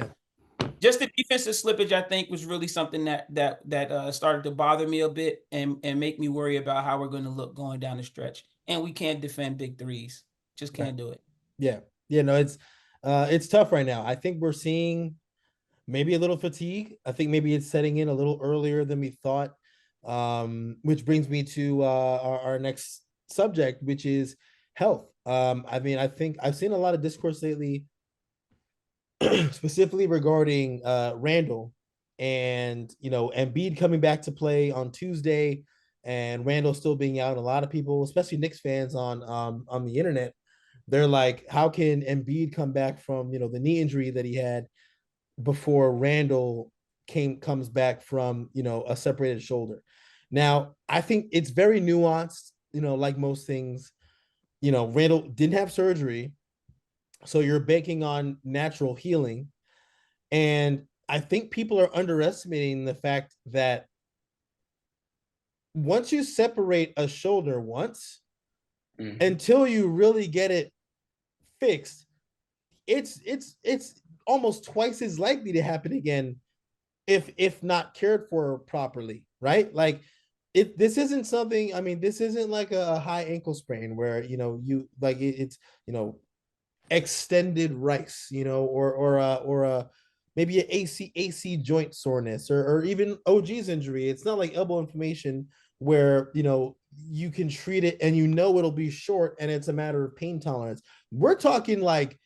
just the defensive slippage, I think, was really something that started to bother me a bit and make me worry about how we're going to look going down the stretch. And we can't defend big threes. Just can't do it. Yeah. No, it's tough right now. I think we're seeing maybe a little fatigue. I think maybe it's setting in a little earlier than we thought, which brings me to our next subject, which is health. I think I've seen a lot of discourse lately, specifically regarding Randall and Embiid coming back to play on Tuesday, and Randall still being out. A lot of people, especially Knicks fans on the internet, they're like, how can Embiid come back from the knee injury that he had before Randall comes back from a separated shoulder? Now, I think it's very nuanced, like most things. Randall didn't have surgery, so you're banking on natural healing. And I think people are underestimating the fact that once you separate a shoulder once, until you really get it fixed, it's almost twice as likely to happen again if not cared for properly, right? Like this isn't something, I mean, this isn't like a high ankle sprain where you like it's extended rice, or maybe an AC joint soreness, or even OG's injury. It's not like elbow inflammation where you can treat it and it'll be short and it's a matter of pain tolerance. We're talking like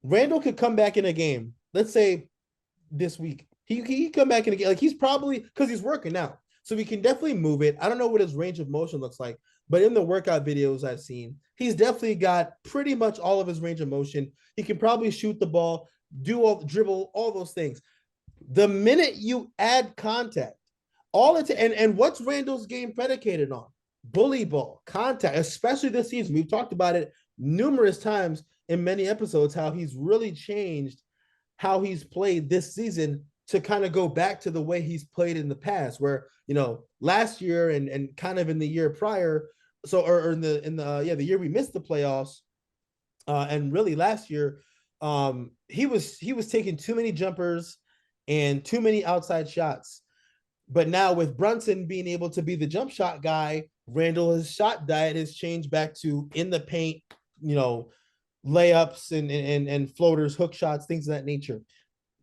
Randall could come back in a game, let's say this week. He come back in a game, like he's probably, because he's working out, so we can definitely move it. I don't know what his range of motion looks like, but in the workout videos I've seen, he's definitely got pretty much all of his range of motion. He can probably shoot the ball, dribble, all those things. The minute you add contact, and what's Randall's game predicated on? Bully ball, contact, especially this season. We've talked about it numerous times in many episodes, how he's really changed how he's played this season to kind of go back to the way he's played in the past, where last year and kind of in the year prior, or in the year we missed the playoffs, and really last year, he was taking too many jumpers and too many outside shots. But now with Brunson being able to be the jump shot guy, Randall's shot diet has changed back to in the paint, layups and floaters, hook shots, things of that nature.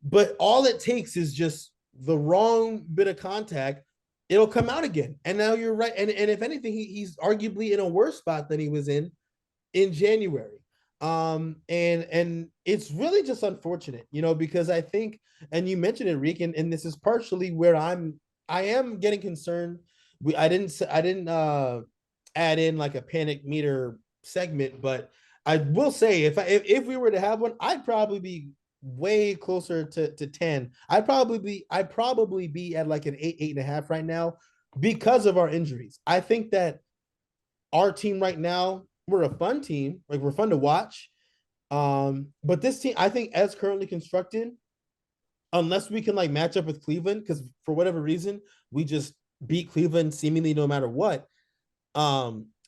But all it takes is just the wrong bit of contact, it'll come out again. And now you're right. And if anything, he's arguably in a worse spot than he was in January. And it's really just unfortunate, because I think, and you mentioned it, Reek, and this is partially where I am getting concerned. I didn't add in like a panic meter segment, but I will say if we were to have one, I'd probably be way closer to 10. I'd probably be at like an 8.5 right now because of our injuries. I think that our team right now, we're a fun team, like we're fun to watch. But this team, I think, as currently constructed, unless we can like match up with Cleveland, because for whatever reason we just beat Cleveland seemingly no matter what.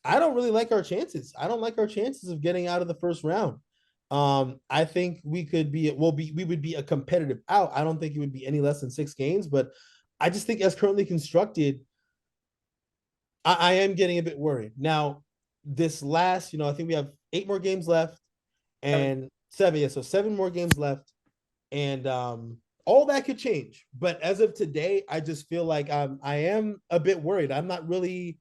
I don't really like our chances. I don't like our chances of getting out of the first round. I think we would be a competitive out. I don't think it would be any less than 6 games, but I just think as currently constructed, I am getting a bit worried. Now, this last, I think we have 8 more games left and 7. Yeah, so 7 more games left. And all that could change. But as of today, I just feel like I am a bit worried. I'm not really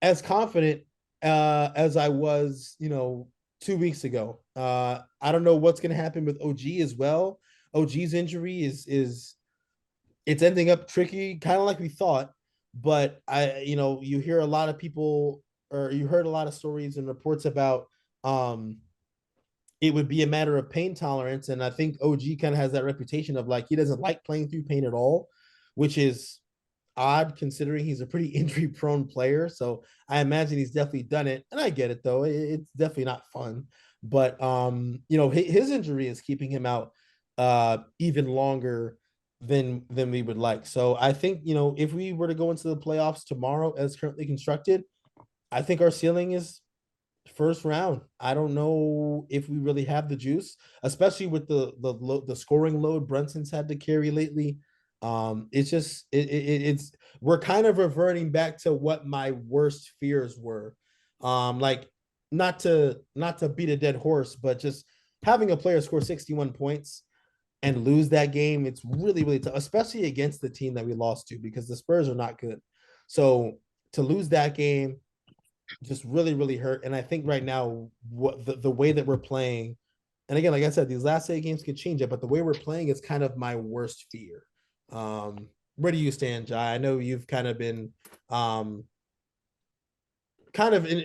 as confident as I was, 2 weeks ago. I don't know what's going to happen with OG as well. OG's injury is it's ending up tricky, kind of like we thought. But you hear a lot of people, or you heard a lot of stories and reports about it would be a matter of pain tolerance. And I think OG kind of has that reputation of like, he doesn't like playing through pain at all, which is odd considering he's a pretty injury prone player. So I imagine he's definitely done it. And I get it though. It's definitely not fun, but his injury is keeping him out even longer than we would like. So I think, if we were to go into the playoffs tomorrow as currently constructed, I think our ceiling is first round. I don't know if we really have the juice, especially with the scoring load Brunson's had to carry lately. It's just it's we're kind of reverting back to what my worst fears were. Like not to beat a dead horse, but just having a player score 61 points and lose that game, it's really, really tough, especially against the team that we lost to, because the Spurs are not good. So to lose that game just really, really hurt. And I think right now, what the way that we're playing, and again, like I said, these last 8 games could change it, but the way we're playing is kind of my worst fear. Where do you stand, Jai? I know you've kind of been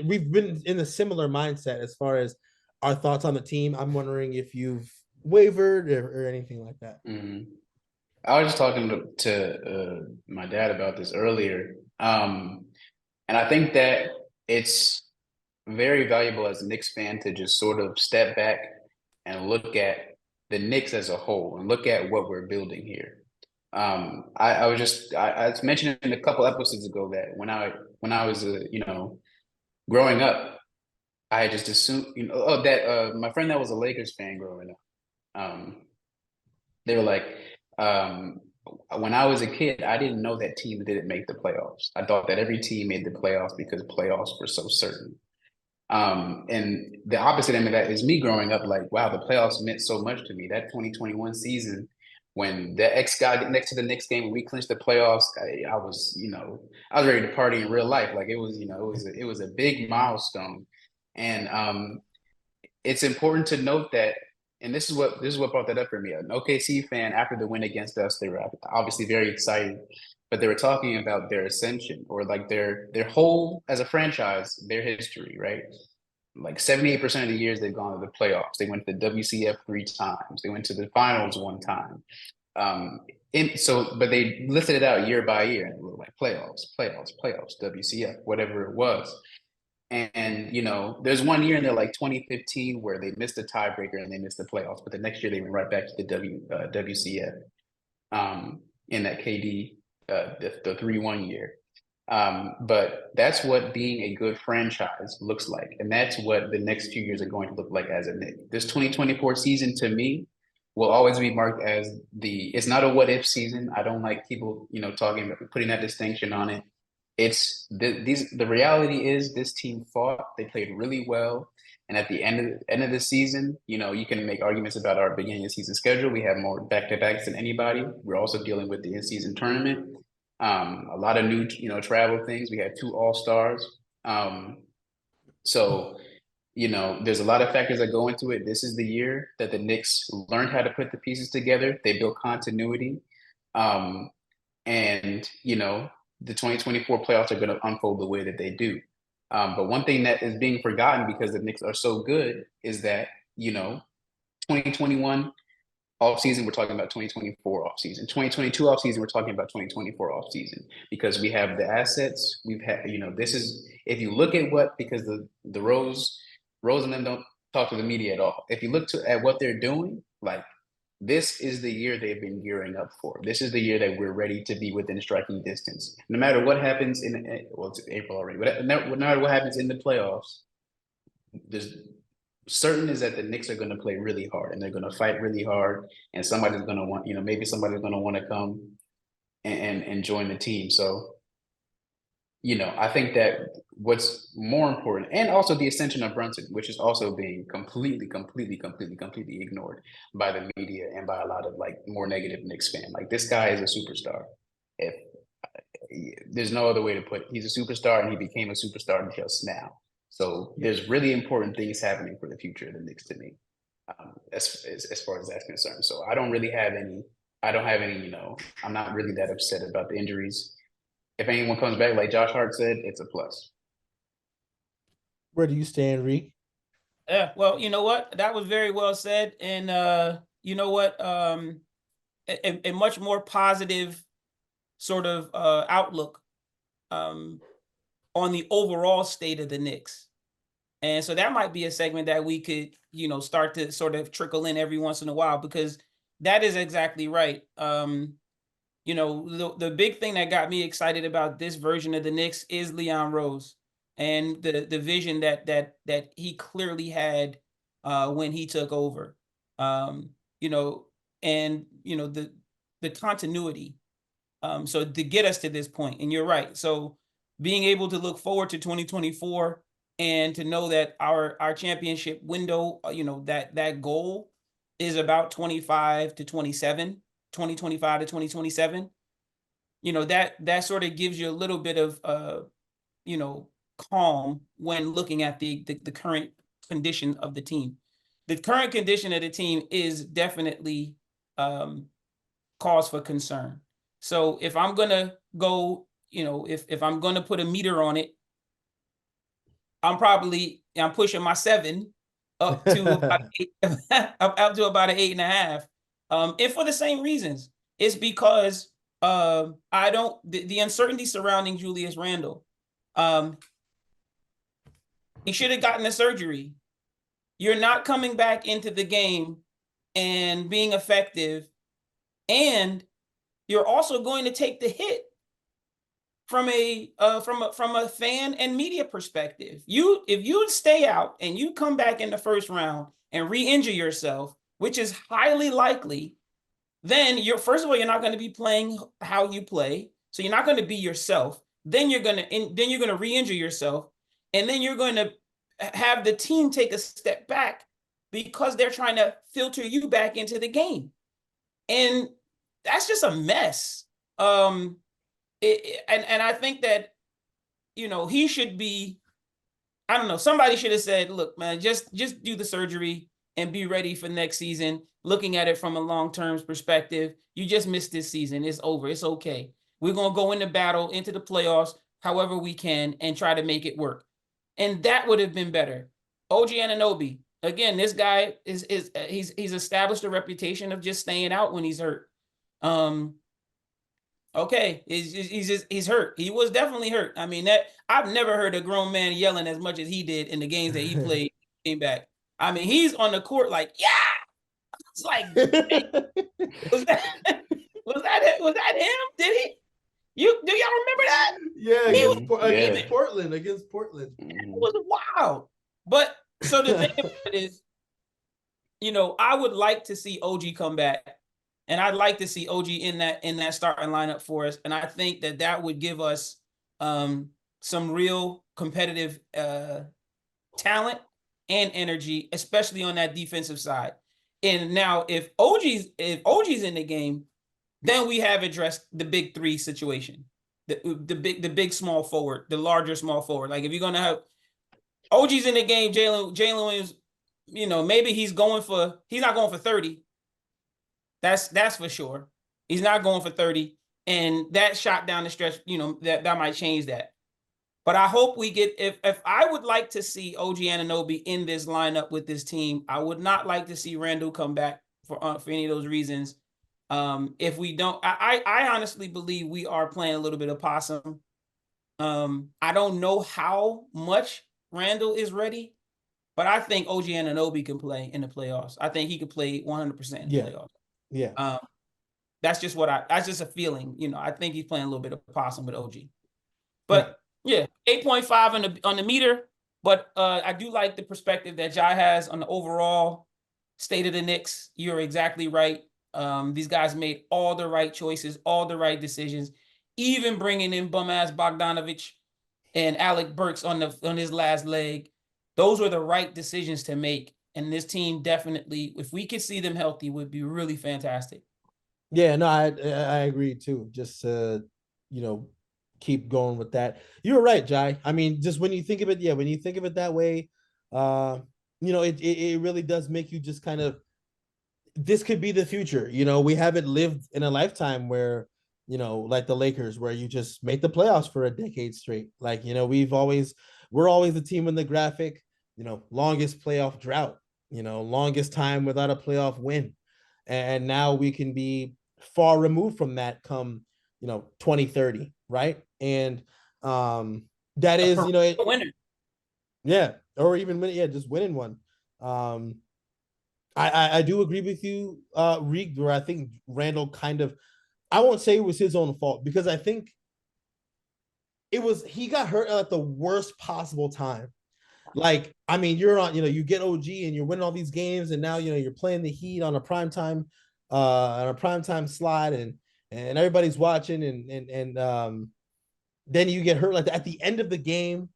we've been in a similar mindset as far as our thoughts on the team. I'm wondering if you've wavered or anything like that. Mm-hmm. I was just talking to my dad about this earlier, and I think that it's very valuable as a Knicks fan to just sort of step back and look at the Knicks as a whole and look at what we're building here. I was mentioning a couple episodes ago that when I was growing up, I just assumed that my friend that was a Lakers fan growing up. They were like, um, when I was a kid, I didn't know that teams didn't make the playoffs. I thought that every team made the playoffs because playoffs were so certain. And the opposite end of that is me growing up like, wow, the playoffs meant so much to me. That 2021 season, when the X got next to the Knicks game and we clinched the playoffs, I was, I was ready to party in real life. Like it was a big milestone. And it's important to note that, and this is what brought that up for me. An OKC fan after the win against us, they were obviously very excited, but they were talking about their ascension or like their whole as a franchise, their history, right? Like 78% of the years they've gone to the playoffs. They went to the WCF 3 times. They went to the finals 1 time. Um, but they listed it out year by year, and it looked like playoffs, WCF, whatever it was. And there's 1 year in there like 2015 where they missed a tiebreaker and they missed the playoffs, but the next year they went right back to the WCF in that KD the 3-1 year. But that's what being a good franchise looks like, and that's what the next few years are going to look like as a Knick. This 2024 season to me will always be marked as it's not a what if season. I don't like people talking about putting that distinction on it. It's the reality is this team fought, they played really well, and at the end of the season, you can make arguments about our beginning of season schedule. We have more back-to-backs than anybody. We're also dealing with the in-season tournament. A lot of new travel things. We had 2 all-stars. So there's a lot of factors that go into it. This is the year that the Knicks learned how to put the pieces together. They built continuity. And the 2024 playoffs are going to unfold the way that they do. But one thing that is being forgotten because the Knicks are so good is that 2021 offseason, we're talking about 2024 offseason. 2022 offseason, we're talking about 2024 offseason because we have the assets. We've had, this is, if you look at because the Rose and them don't talk to the media at all. If you look at what they're doing, like this is the year they've been gearing up for. This is the year that we're ready to be within striking distance. No matter what happens it's April already, but no matter what happens in the playoffs, there's certain is that the Knicks are going to play really hard and they're going to fight really hard, and somebody's going to want, maybe somebody's going to want to come and join the team. So, I think that what's more important, and also the ascension of Brunson, which is also being completely ignored by the media and by a lot of like more negative Knicks fan. Like this guy is a superstar. If there's no other way to put it, he's a superstar and he became a superstar just now. So there's really important things happening for the future of the Knicks to me, as far as that's concerned. So I don't have any, I'm not really that upset about the injuries. If anyone comes back, like Josh Hart said, it's a plus. Where do you stand, Reek? Yeah, well, you know what? That was very well said. And you know what? A much more positive sort of outlook on the overall state of the Knicks. And so that might be a segment that we could, start to sort of trickle in every once in a while, because that is exactly right. The big thing that got me excited about this version of the Knicks is Leon Rose and the vision that he clearly had when he took over. And the continuity. So to get us to this point, and you're right. So being able to look forward to 2024 and to know that our championship window, that goal is about 25 to 27. 2025 to 2027, that sort of gives you a little bit of calm when looking at the current condition of the team. The current condition of the team is definitely cause for concern. So if I'm gonna go, if I'm gonna put a meter on it, I'm pushing my 7 up to about 8, up to about an 8.5. And for the same reasons. It's because I don't the uncertainty surrounding Julius Randle. He should have gotten the surgery. You're not coming back into the game and being effective, and you're also going to take the hit from a fan and media perspective. If you stay out and you come back in the first round and re-injure yourself, which is highly likely, then first of all, you're not going to be playing how you play, so you're not going to be yourself. Then you're going to re-injure yourself, and then you're going to have the team take a step back because they're trying to filter you back into the game, and that's just a mess. And I think that he should be. I don't know. Somebody should have said, "Look, man, just do the surgery and be ready for next season." Looking at it from a long-term perspective, you just missed this season. It's over. It's okay. We're gonna go into battle, into the playoffs, however we can, and try to make it work. And that would have been better. OG Anunoby, again, this guy he's established a reputation of just staying out when he's hurt. Okay, he's hurt. He was definitely hurt. I mean, that I've never heard a grown man yelling as much as he did in the games that he played. Came back. I mean, he's on the court like, yeah. It's like, was that him? Did he? Do y'all remember that? Yeah, against Portland. It was wild. But so the thing about it is, I would like to see OG come back, and I'd like to see OG in that starting lineup for us. And I think that would give us some real competitive talent and energy, especially on that defensive side. And now if OG's in the game, then we have addressed the big three situation. The big small forward, the larger small forward. Like if you're gonna have OG's in the game, Jalen Williams, maybe he's not going for 30. That's for sure. He's not going for 30. And that shot down the stretch, that might change that. But I hope we get, if I would like to see OG Anunoby in this lineup with this team, I would not like to see Randle come back for any of those reasons. If we don't, I honestly believe we are playing a little bit of possum. I don't know how much Randle is ready, but I think OG Anunoby can play in the playoffs. I think he could play 100% in the playoffs. Yeah. That's just that's just a feeling. I think he's playing a little bit of possum with OG. But right. Yeah, 8.5 on the meter. But I do like the perspective that Jai has on the overall state of the Knicks. You're exactly right. These guys made all the right choices, all the right decisions, even bringing in bum-ass Bogdanovich and Alec Burks on his last leg. Those were the right decisions to make. And this team definitely, if we could see them healthy, would be really fantastic. Yeah, no, I agree too. Just keep going with that. You're right, Jai. I mean, just when you think of it, when you think of it that way, it really does make you just kind of, this could be the future. We haven't lived in a lifetime where, like the Lakers, where you just make the playoffs for a decade straight. Like, we're always the team in the graphic, longest playoff drought, longest time without a playoff win. And now we can be far removed from that come, 2030. Right. And that is, winner. Yeah. Or even just winning one. I do agree with you, Reek, where I think Randle kind of, I won't say it was his own fault, because I think he got hurt at the worst possible time. Like, I mean, you're on, you get OG and you're winning all these games, and now, you're playing the Heat on a primetime slide, and everybody's watching, and then you get hurt like at the end of the game,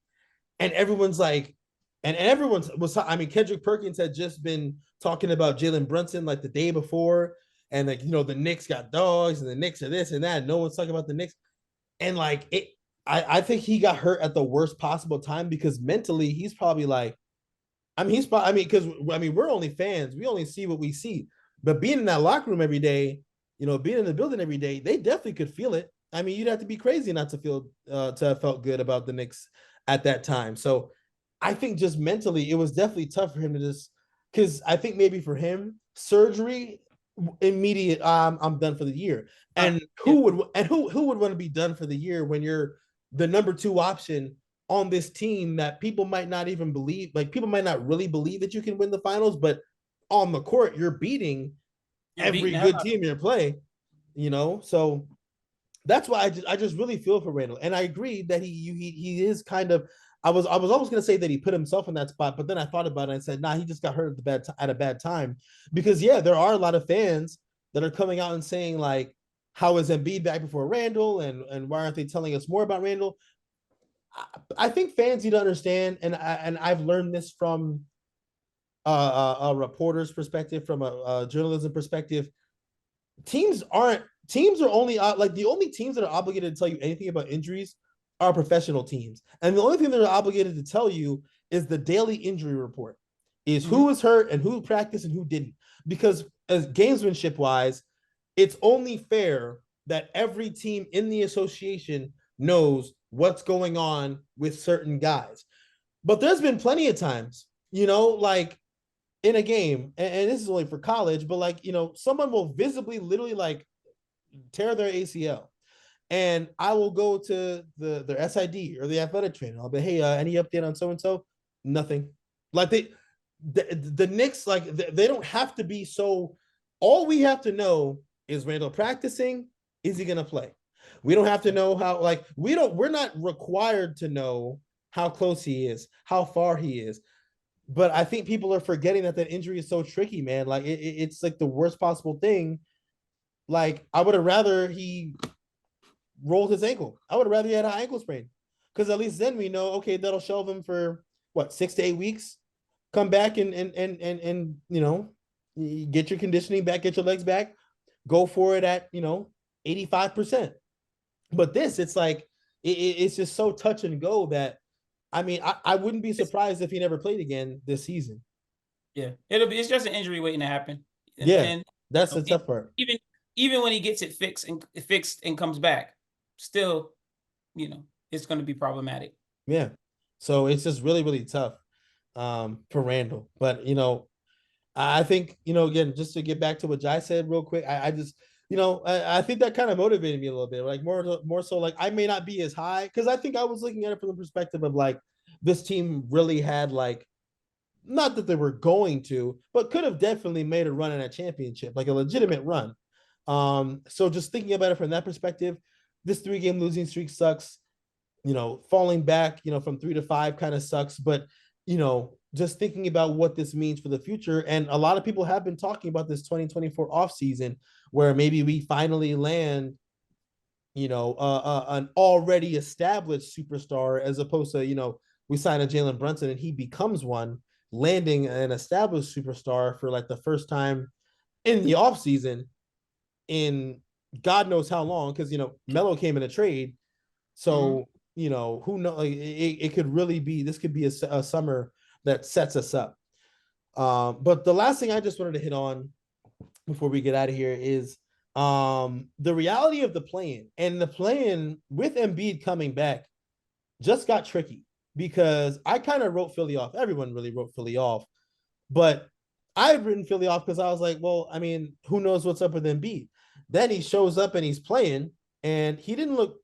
and everyone's like, Kendrick Perkins had just been talking about Jalen Brunson like the day before, and like, the Knicks got dogs, and the Knicks are this and that. No one's talking about the Knicks, and like I think he got hurt at the worst possible time, because mentally he's probably like, because we're only fans, we only see what we see, but being in that locker room every day, being in the building every day, they definitely could feel it. I mean, you'd have to be crazy not to have felt good about the Knicks at that time. So I think just mentally, it was definitely tough for him to just, because I think maybe for him, surgery, immediate, I'm done for the year. And who would want to be done for the year when you're the number 2 option on this team that people might not even believe, like people might not really believe that you can win the finals, but on the court, you're beating every good team in play, So that's why I just really feel for Randall, and I agree that he is kind of. I was almost gonna say that he put himself in that spot, but then I thought about it and said, nah, he just got hurt at a bad time, because there are a lot of fans that are coming out and saying like, how is Embiid back before Randall, and why aren't they telling us more about Randall? I think fans need to understand, and I've learned this from a reporter's perspective, from a journalism perspective. Teams are only like the only teams that are obligated to tell you anything about injuries are professional teams, and the only thing they're obligated to tell you is the daily injury report, is who was hurt and who practiced and who didn't. Because as gamesmanship wise, it's only fair that every team in the association knows what's going on with certain guys. But there's been plenty of times, like in a game, and this is only for college, but like, someone will visibly literally like tear their ACL. And I will go to their SID or the athletic trainer. I'll be, hey, any update on so-and-so? Nothing. Like the Knicks, like they don't have to be so, all we have to know is Randall practicing. Is he going to play? We don't have to know how, like, we're not required to know how close he is, how far he is. But I think people are forgetting that injury is so tricky, man. Like it's like the worst possible thing. Like I would have rather he rolled his ankle. I would have rather he had an ankle sprain, because at least then we know, okay, that'll shelve him for what, 6 to 8 weeks. Come back and get your conditioning back, get your legs back, go for it at 85%. But this, it's like it's just so touch and go that, I mean, I wouldn't be surprised if he never played again this season. Yeah, it's just an injury waiting to happen. And that's the tough part. Even when he gets it fixed and comes back, still, it's going to be problematic. Yeah. So it's just really, really tough for Randall. But, I think, again, just to get back to what Jai said real quick, I just, I think that kind of motivated me a little bit, like more so like I may not be as high, because I think I was looking at it from the perspective of like this team really had like, not that they were going to, but could have definitely made a run in a championship, like a legitimate run. So just thinking about it from that perspective, this 3-game losing streak sucks. Falling back, from 3 to 5 kind of sucks, but just thinking about what this means for the future. And a lot of people have been talking about this 2024 offseason, where maybe we finally land, an already established superstar, as opposed to, we sign a Jalen Brunson and he becomes one, landing an established superstar for like the first time in the offseason in God knows how long, because, Melo came in a trade. So, who knows? Like, it could really be, this could be a summer that sets us up. But the last thing I just wanted to hit on before we get out of here is the reality of the play-in. And the play-in with Embiid coming back just got tricky, because I kind of wrote Philly off. Everyone really wrote Philly off. But I had written Philly off because I was like, well, I mean, who knows what's up with Embiid? Then he shows up and he's playing, and he didn't look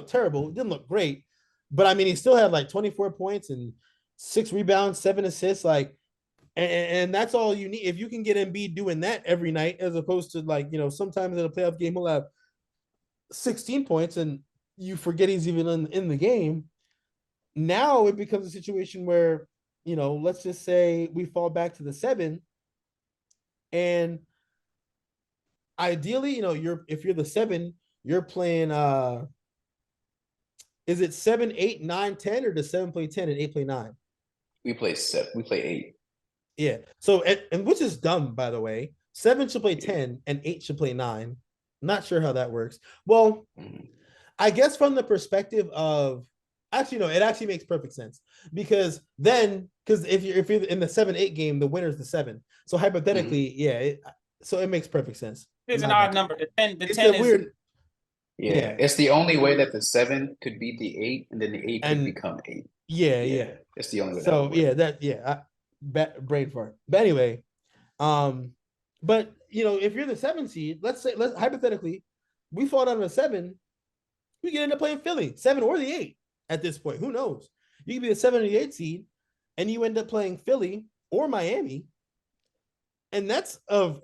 terrible. He didn't look great. But I mean, he still had like 24 points and 6 rebounds, 7 assists, like, and that's all you need. If you can get Embiid doing that every night, as opposed to like, sometimes in a playoff game he'll have 16 points and you forget he's even in the game. Now it becomes a situation where, let's just say we fall back to the 7, and ideally, if you're the 7, you're playing is it 7, 8, 9, 10, or does 7 play 10 and 8 play 9? We play 7. We play 8. Yeah. So, and which is dumb, by the way. 7 should play 10 and 8 should play 9. Not sure how that works. Well, I guess from the perspective of, actually, no, it actually makes perfect sense, because if you're in the 7-8 game, the winner's the 7. So hypothetically, so it makes perfect sense. It's an My odd bad. number. The It's 10 a is weird. Yeah. Yeah. It's the only way that the 7 could beat the 8, and then the 8 could And become 8. yeah, Yeah. yeah. It's the only way that would So work. yeah, brain fart. But anyway, but if you're the 7 seed, let's hypothetically, we fall down to 7, we can end up playing Philly, 7 or the 8 at this point. Who knows? You could be the 7 or the 8 seed, and you end up playing Philly or Miami, and that's that's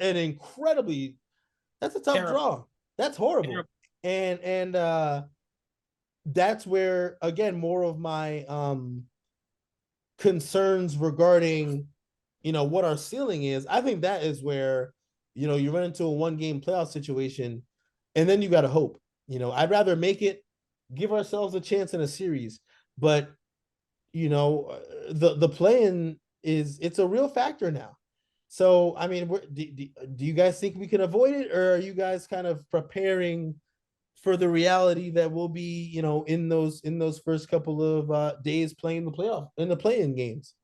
a tough terrible. draw. That's horrible. Terrible. And that's where again more of my concerns regarding what our ceiling is. I think that is where you run into a 1-game playoff situation, and then you got to hope. I'd rather make it, give ourselves a chance in a series, but the play-in it's a real factor now. So I mean, do you guys think we can avoid it, or are you guys kind of preparing for the reality that we'll be in those first couple of days playing the playoff in the play-in games?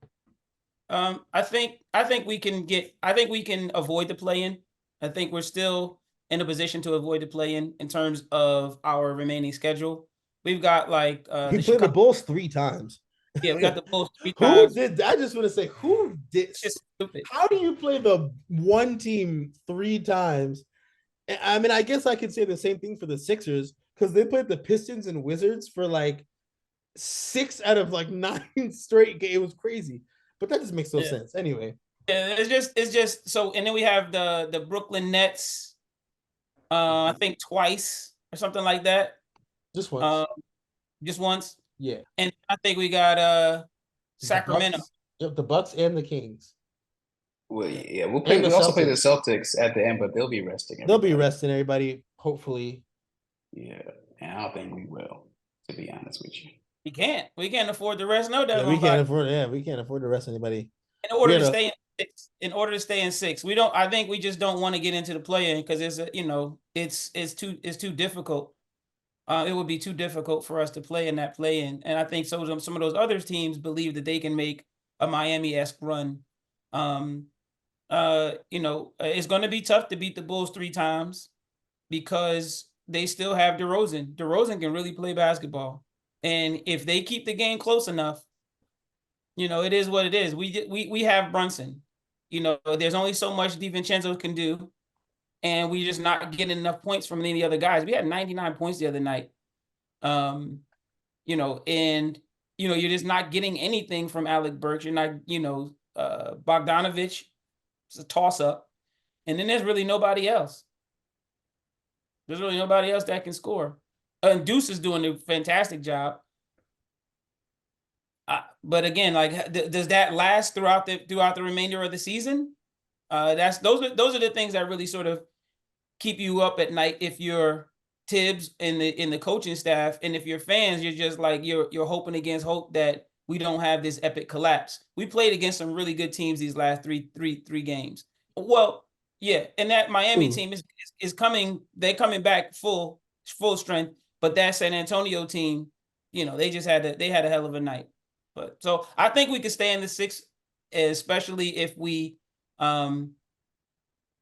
I think we can avoid the play-in. I think we're still in a position to avoid the play-in in terms of our remaining schedule. We've got like We played the Bulls 3 times. Yeah, we got the Bulls 3 Who times. did? I just want to say, who did? It's just stupid. How do you play the one team 3 times? I mean, I guess I could say the same thing for the Sixers, because they played the Pistons and Wizards for like 6 out of like 9 straight games. It was crazy, but that just makes no sense. Anyway, Yeah, it's just so, and then we have the Brooklyn Nets. I think twice or something like that. Just once. Just once. Yeah. And I think we got Sacramento. The Bucks and the Kings. Well, yeah, we also play the Celtics at the end, but they'll be resting everybody. They'll be resting everybody, hopefully. Yeah, and I don't think we will, to be honest with you. We can't afford the rest. No doubt. Yeah, we can't afford to rest anybody. In order to stay in 6, we don't. I think we just don't want to get into the play-in because it's too difficult. It would be too difficult for us to play in that play-in, and I think some of those other teams believe that they can make a Miami-esque run. It's going to be tough to beat the Bulls 3 times because they still have DeRozan. DeRozan can really play basketball, and if they keep the game close enough, it is what it is. We have Brunson. There's only so much DiVincenzo can do, and we just not getting enough points from any of the other guys. We had 99 points the other night. And you're just not getting anything from Alec Burks. You're not, Bogdanovich. It's a toss-up. And then there's really nobody else. There's really nobody else that can score. And Deuce is doing a fantastic job. But again, like, does that last throughout the remainder of the season? Those are the things that really sort of keep you up at night if you're Tibbs in the coaching staff, and if you're fans, you're just like you're hoping against hope that we don't have this epic collapse. We played against some really good teams these last three games. Well, yeah, and that Miami team is coming. They're coming back full strength, but that San Antonio team, they had a hell of a night. But so I think we could stay in the 6, especially if we,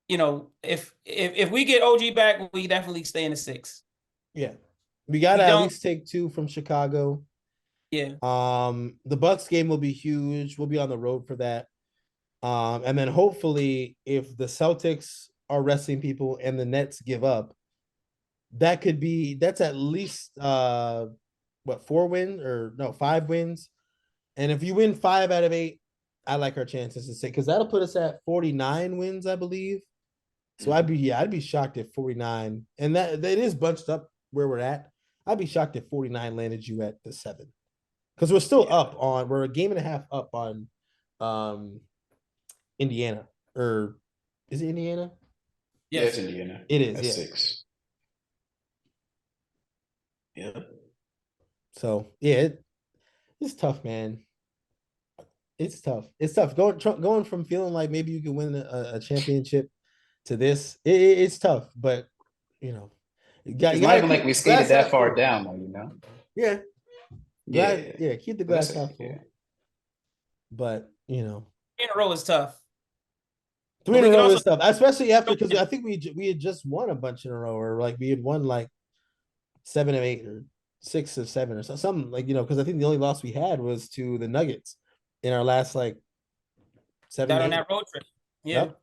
if we get OG back, we definitely stay in the 6. Yeah, we gotta at least take 2 from Chicago. Yeah. The Bucks game will be huge. We'll be on the road for that. And then hopefully, if the Celtics are resting people and the Nets give up, that's at least 4 wins or no 5 wins. And if you win 5 out of 8, I like our chances to say, because that'll put us at 49 wins, I believe. So I'd be shocked if 49, and that is bunched up where we're at. I'd be shocked if 49 landed you at the 7, because we're still we're a game and a half up on Indiana, or is it Indiana? Yes, yeah, it's Indiana. It is. That's yeah. 6. Yeah. So yeah, it's tough, man. It's tough. It's tough going from feeling like maybe you can win a championship to this. It's tough, but it's not even like we skated that far down, though. Yeah. Keep the glass half full. Yeah. But in a row is tough. Three But in we a could row also is tough, especially after because I think we had just won a bunch in a row, or like we had won like 7 of 8 or 6 of 7 or something like because I think the only loss we had was to the Nuggets in our last like seven got on games. that road trip. Yeah. Yep.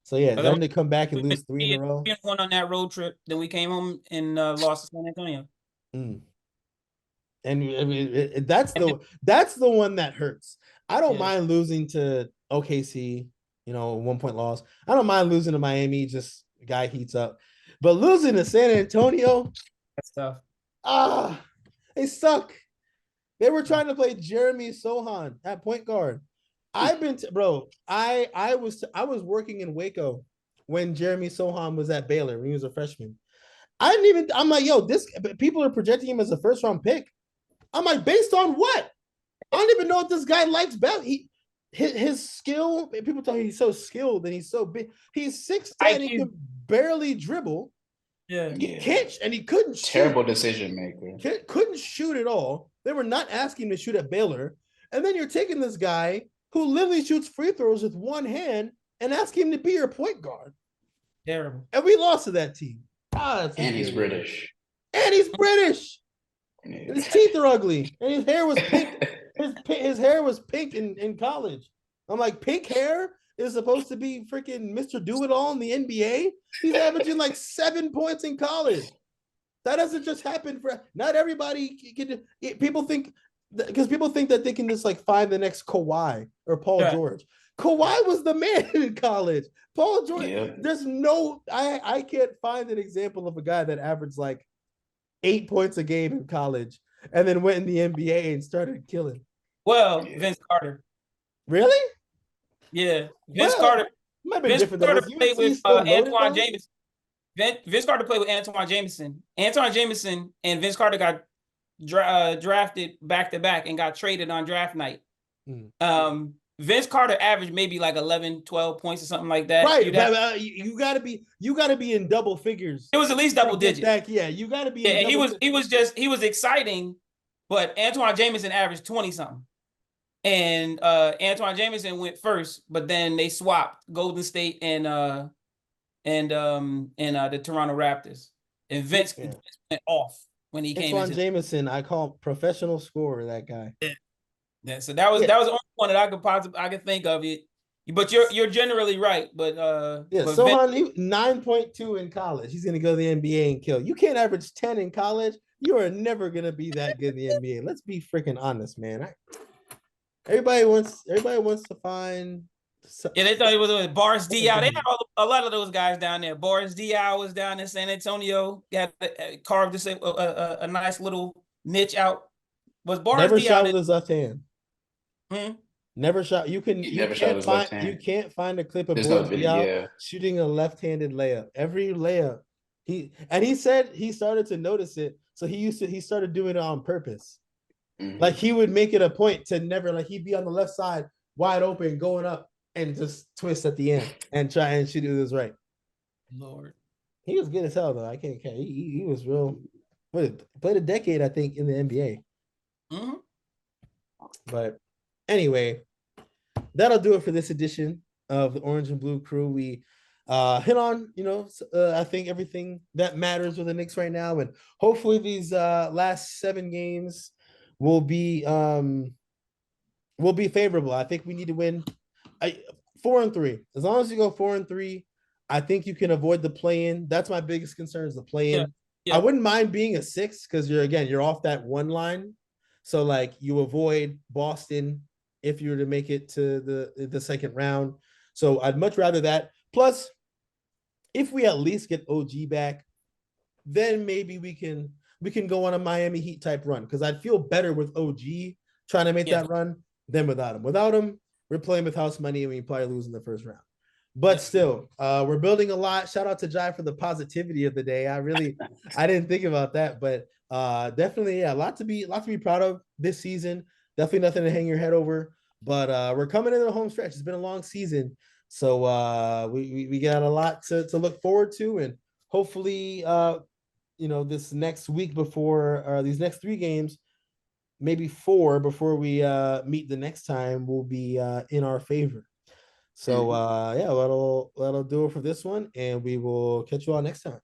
So yeah, But them to come back and we lose 3 in a row. won on that road trip. Then we came home and lost to San Antonio. Mm. And I mean, that's the one that hurts. I don't mind losing to OKC, 1 point loss. I don't mind losing to Miami, just guy heats up. But losing to San Antonio, that's tough. They suck. They were trying to play Jeremy Sohan at point guard. I've been bro. I was working in Waco when Jeremy Sohan was at Baylor when he was a freshman. I'm like, yo, this people are projecting him as a first round pick. I'm like, based on what? I don't even know if this guy likes best. His skill. People tell me he's so skilled and he's so big. He's 6'10". He can barely dribble. Yeah. Can't, and he couldn't shoot. Terrible decision maker. Couldn't shoot at all. They were not asking him to shoot at Baylor. And then you're taking this guy who literally shoots free throws with one hand and asking him to be your point guard. Terrible. And we lost to that team. And he's British. And he's British. And his teeth are ugly. And his hair was pink. his hair was pink in college. I'm like, pink hair is supposed to be freaking Mr. Do-It-All in the NBA. He's averaging like 7 points in college. That doesn't just happen for not everybody. People think that they can just like find the next Kawhi or Paul George. Kawhi was the man in college. Paul George, there's no, I can't find an example of a guy that averaged like 8 points a game in college and then went in the NBA and started killing. Well, Vince Carter. Really? Yeah. Vince Carter. Vince Carter played with Antoine Jameson. Vince Carter played with Antoine Jameson. Antoine Jameson and Vince Carter got drafted back to back and got traded on draft night. Vince Carter averaged maybe like 11, 12 points or something like that. Right. You gotta be in double figures. It was at least double digits. You gotta be. Yeah, he was exciting, but Antoine Jameson averaged 20 something. And Antoine Jameson went first, but then they swapped Golden State and the Toronto Raptors. And Vince went off when he came. Antoine Jameson, I call professional scorer, that guy. Yeah. So that was the only one that I could think of it. But you're generally right. But Sohan 9.2 in college. He's gonna go to the NBA and kill. You can't average 10 in college. You are never gonna be that good in the NBA. Let's be freaking honest, man. Everybody wants to find. They thought it was Boris Diaw. They had a lot of those guys down there. Boris Diaw was down in San Antonio. Got carved a nice little niche out. Was Boris never Diaw shot with his left hand? Never shot. You can't find a clip of Boris Diaw shooting a left-handed layup. Every layup, he said he started to notice it, so he started doing it on purpose. Like he would make it a point to never, like he'd be on the left side wide open going up and just twist at the end and try and shoot it with his right. Lord, he was good as hell though. I can't. He was real. Played a decade, I think, in the NBA. But anyway, that'll do it for this edition of the Orange and Blue Crew. We hit on, I think everything that matters with the Knicks right now, and hopefully these last 7 games will be favorable. I think we need to win 4-3. As long as you go 4-3, I think you can avoid the play-in. That's my biggest concern is the play-in. I wouldn't mind being a 6 because you're off that one line. So like you avoid Boston if you were to make it to the second round. So I'd much rather that. Plus, if we at least get OG back, then maybe we can go on a Miami Heat type run because I'd feel better with OG trying to make that run than without him. Without him, we're playing with house money and we probably lose in the first round. But still, we're building a lot. Shout out to Jai for the positivity of the day. I didn't think about that, but definitely, a lot to be proud of this season. Definitely nothing to hang your head over. But we're coming into the home stretch. It's been a long season, so we got a lot to look forward to, and hopefully, this next week before these next 3 games, maybe 4 before we meet the next time, will be in our favor. So yeah, that'll do it for this one, and we will catch you all next time.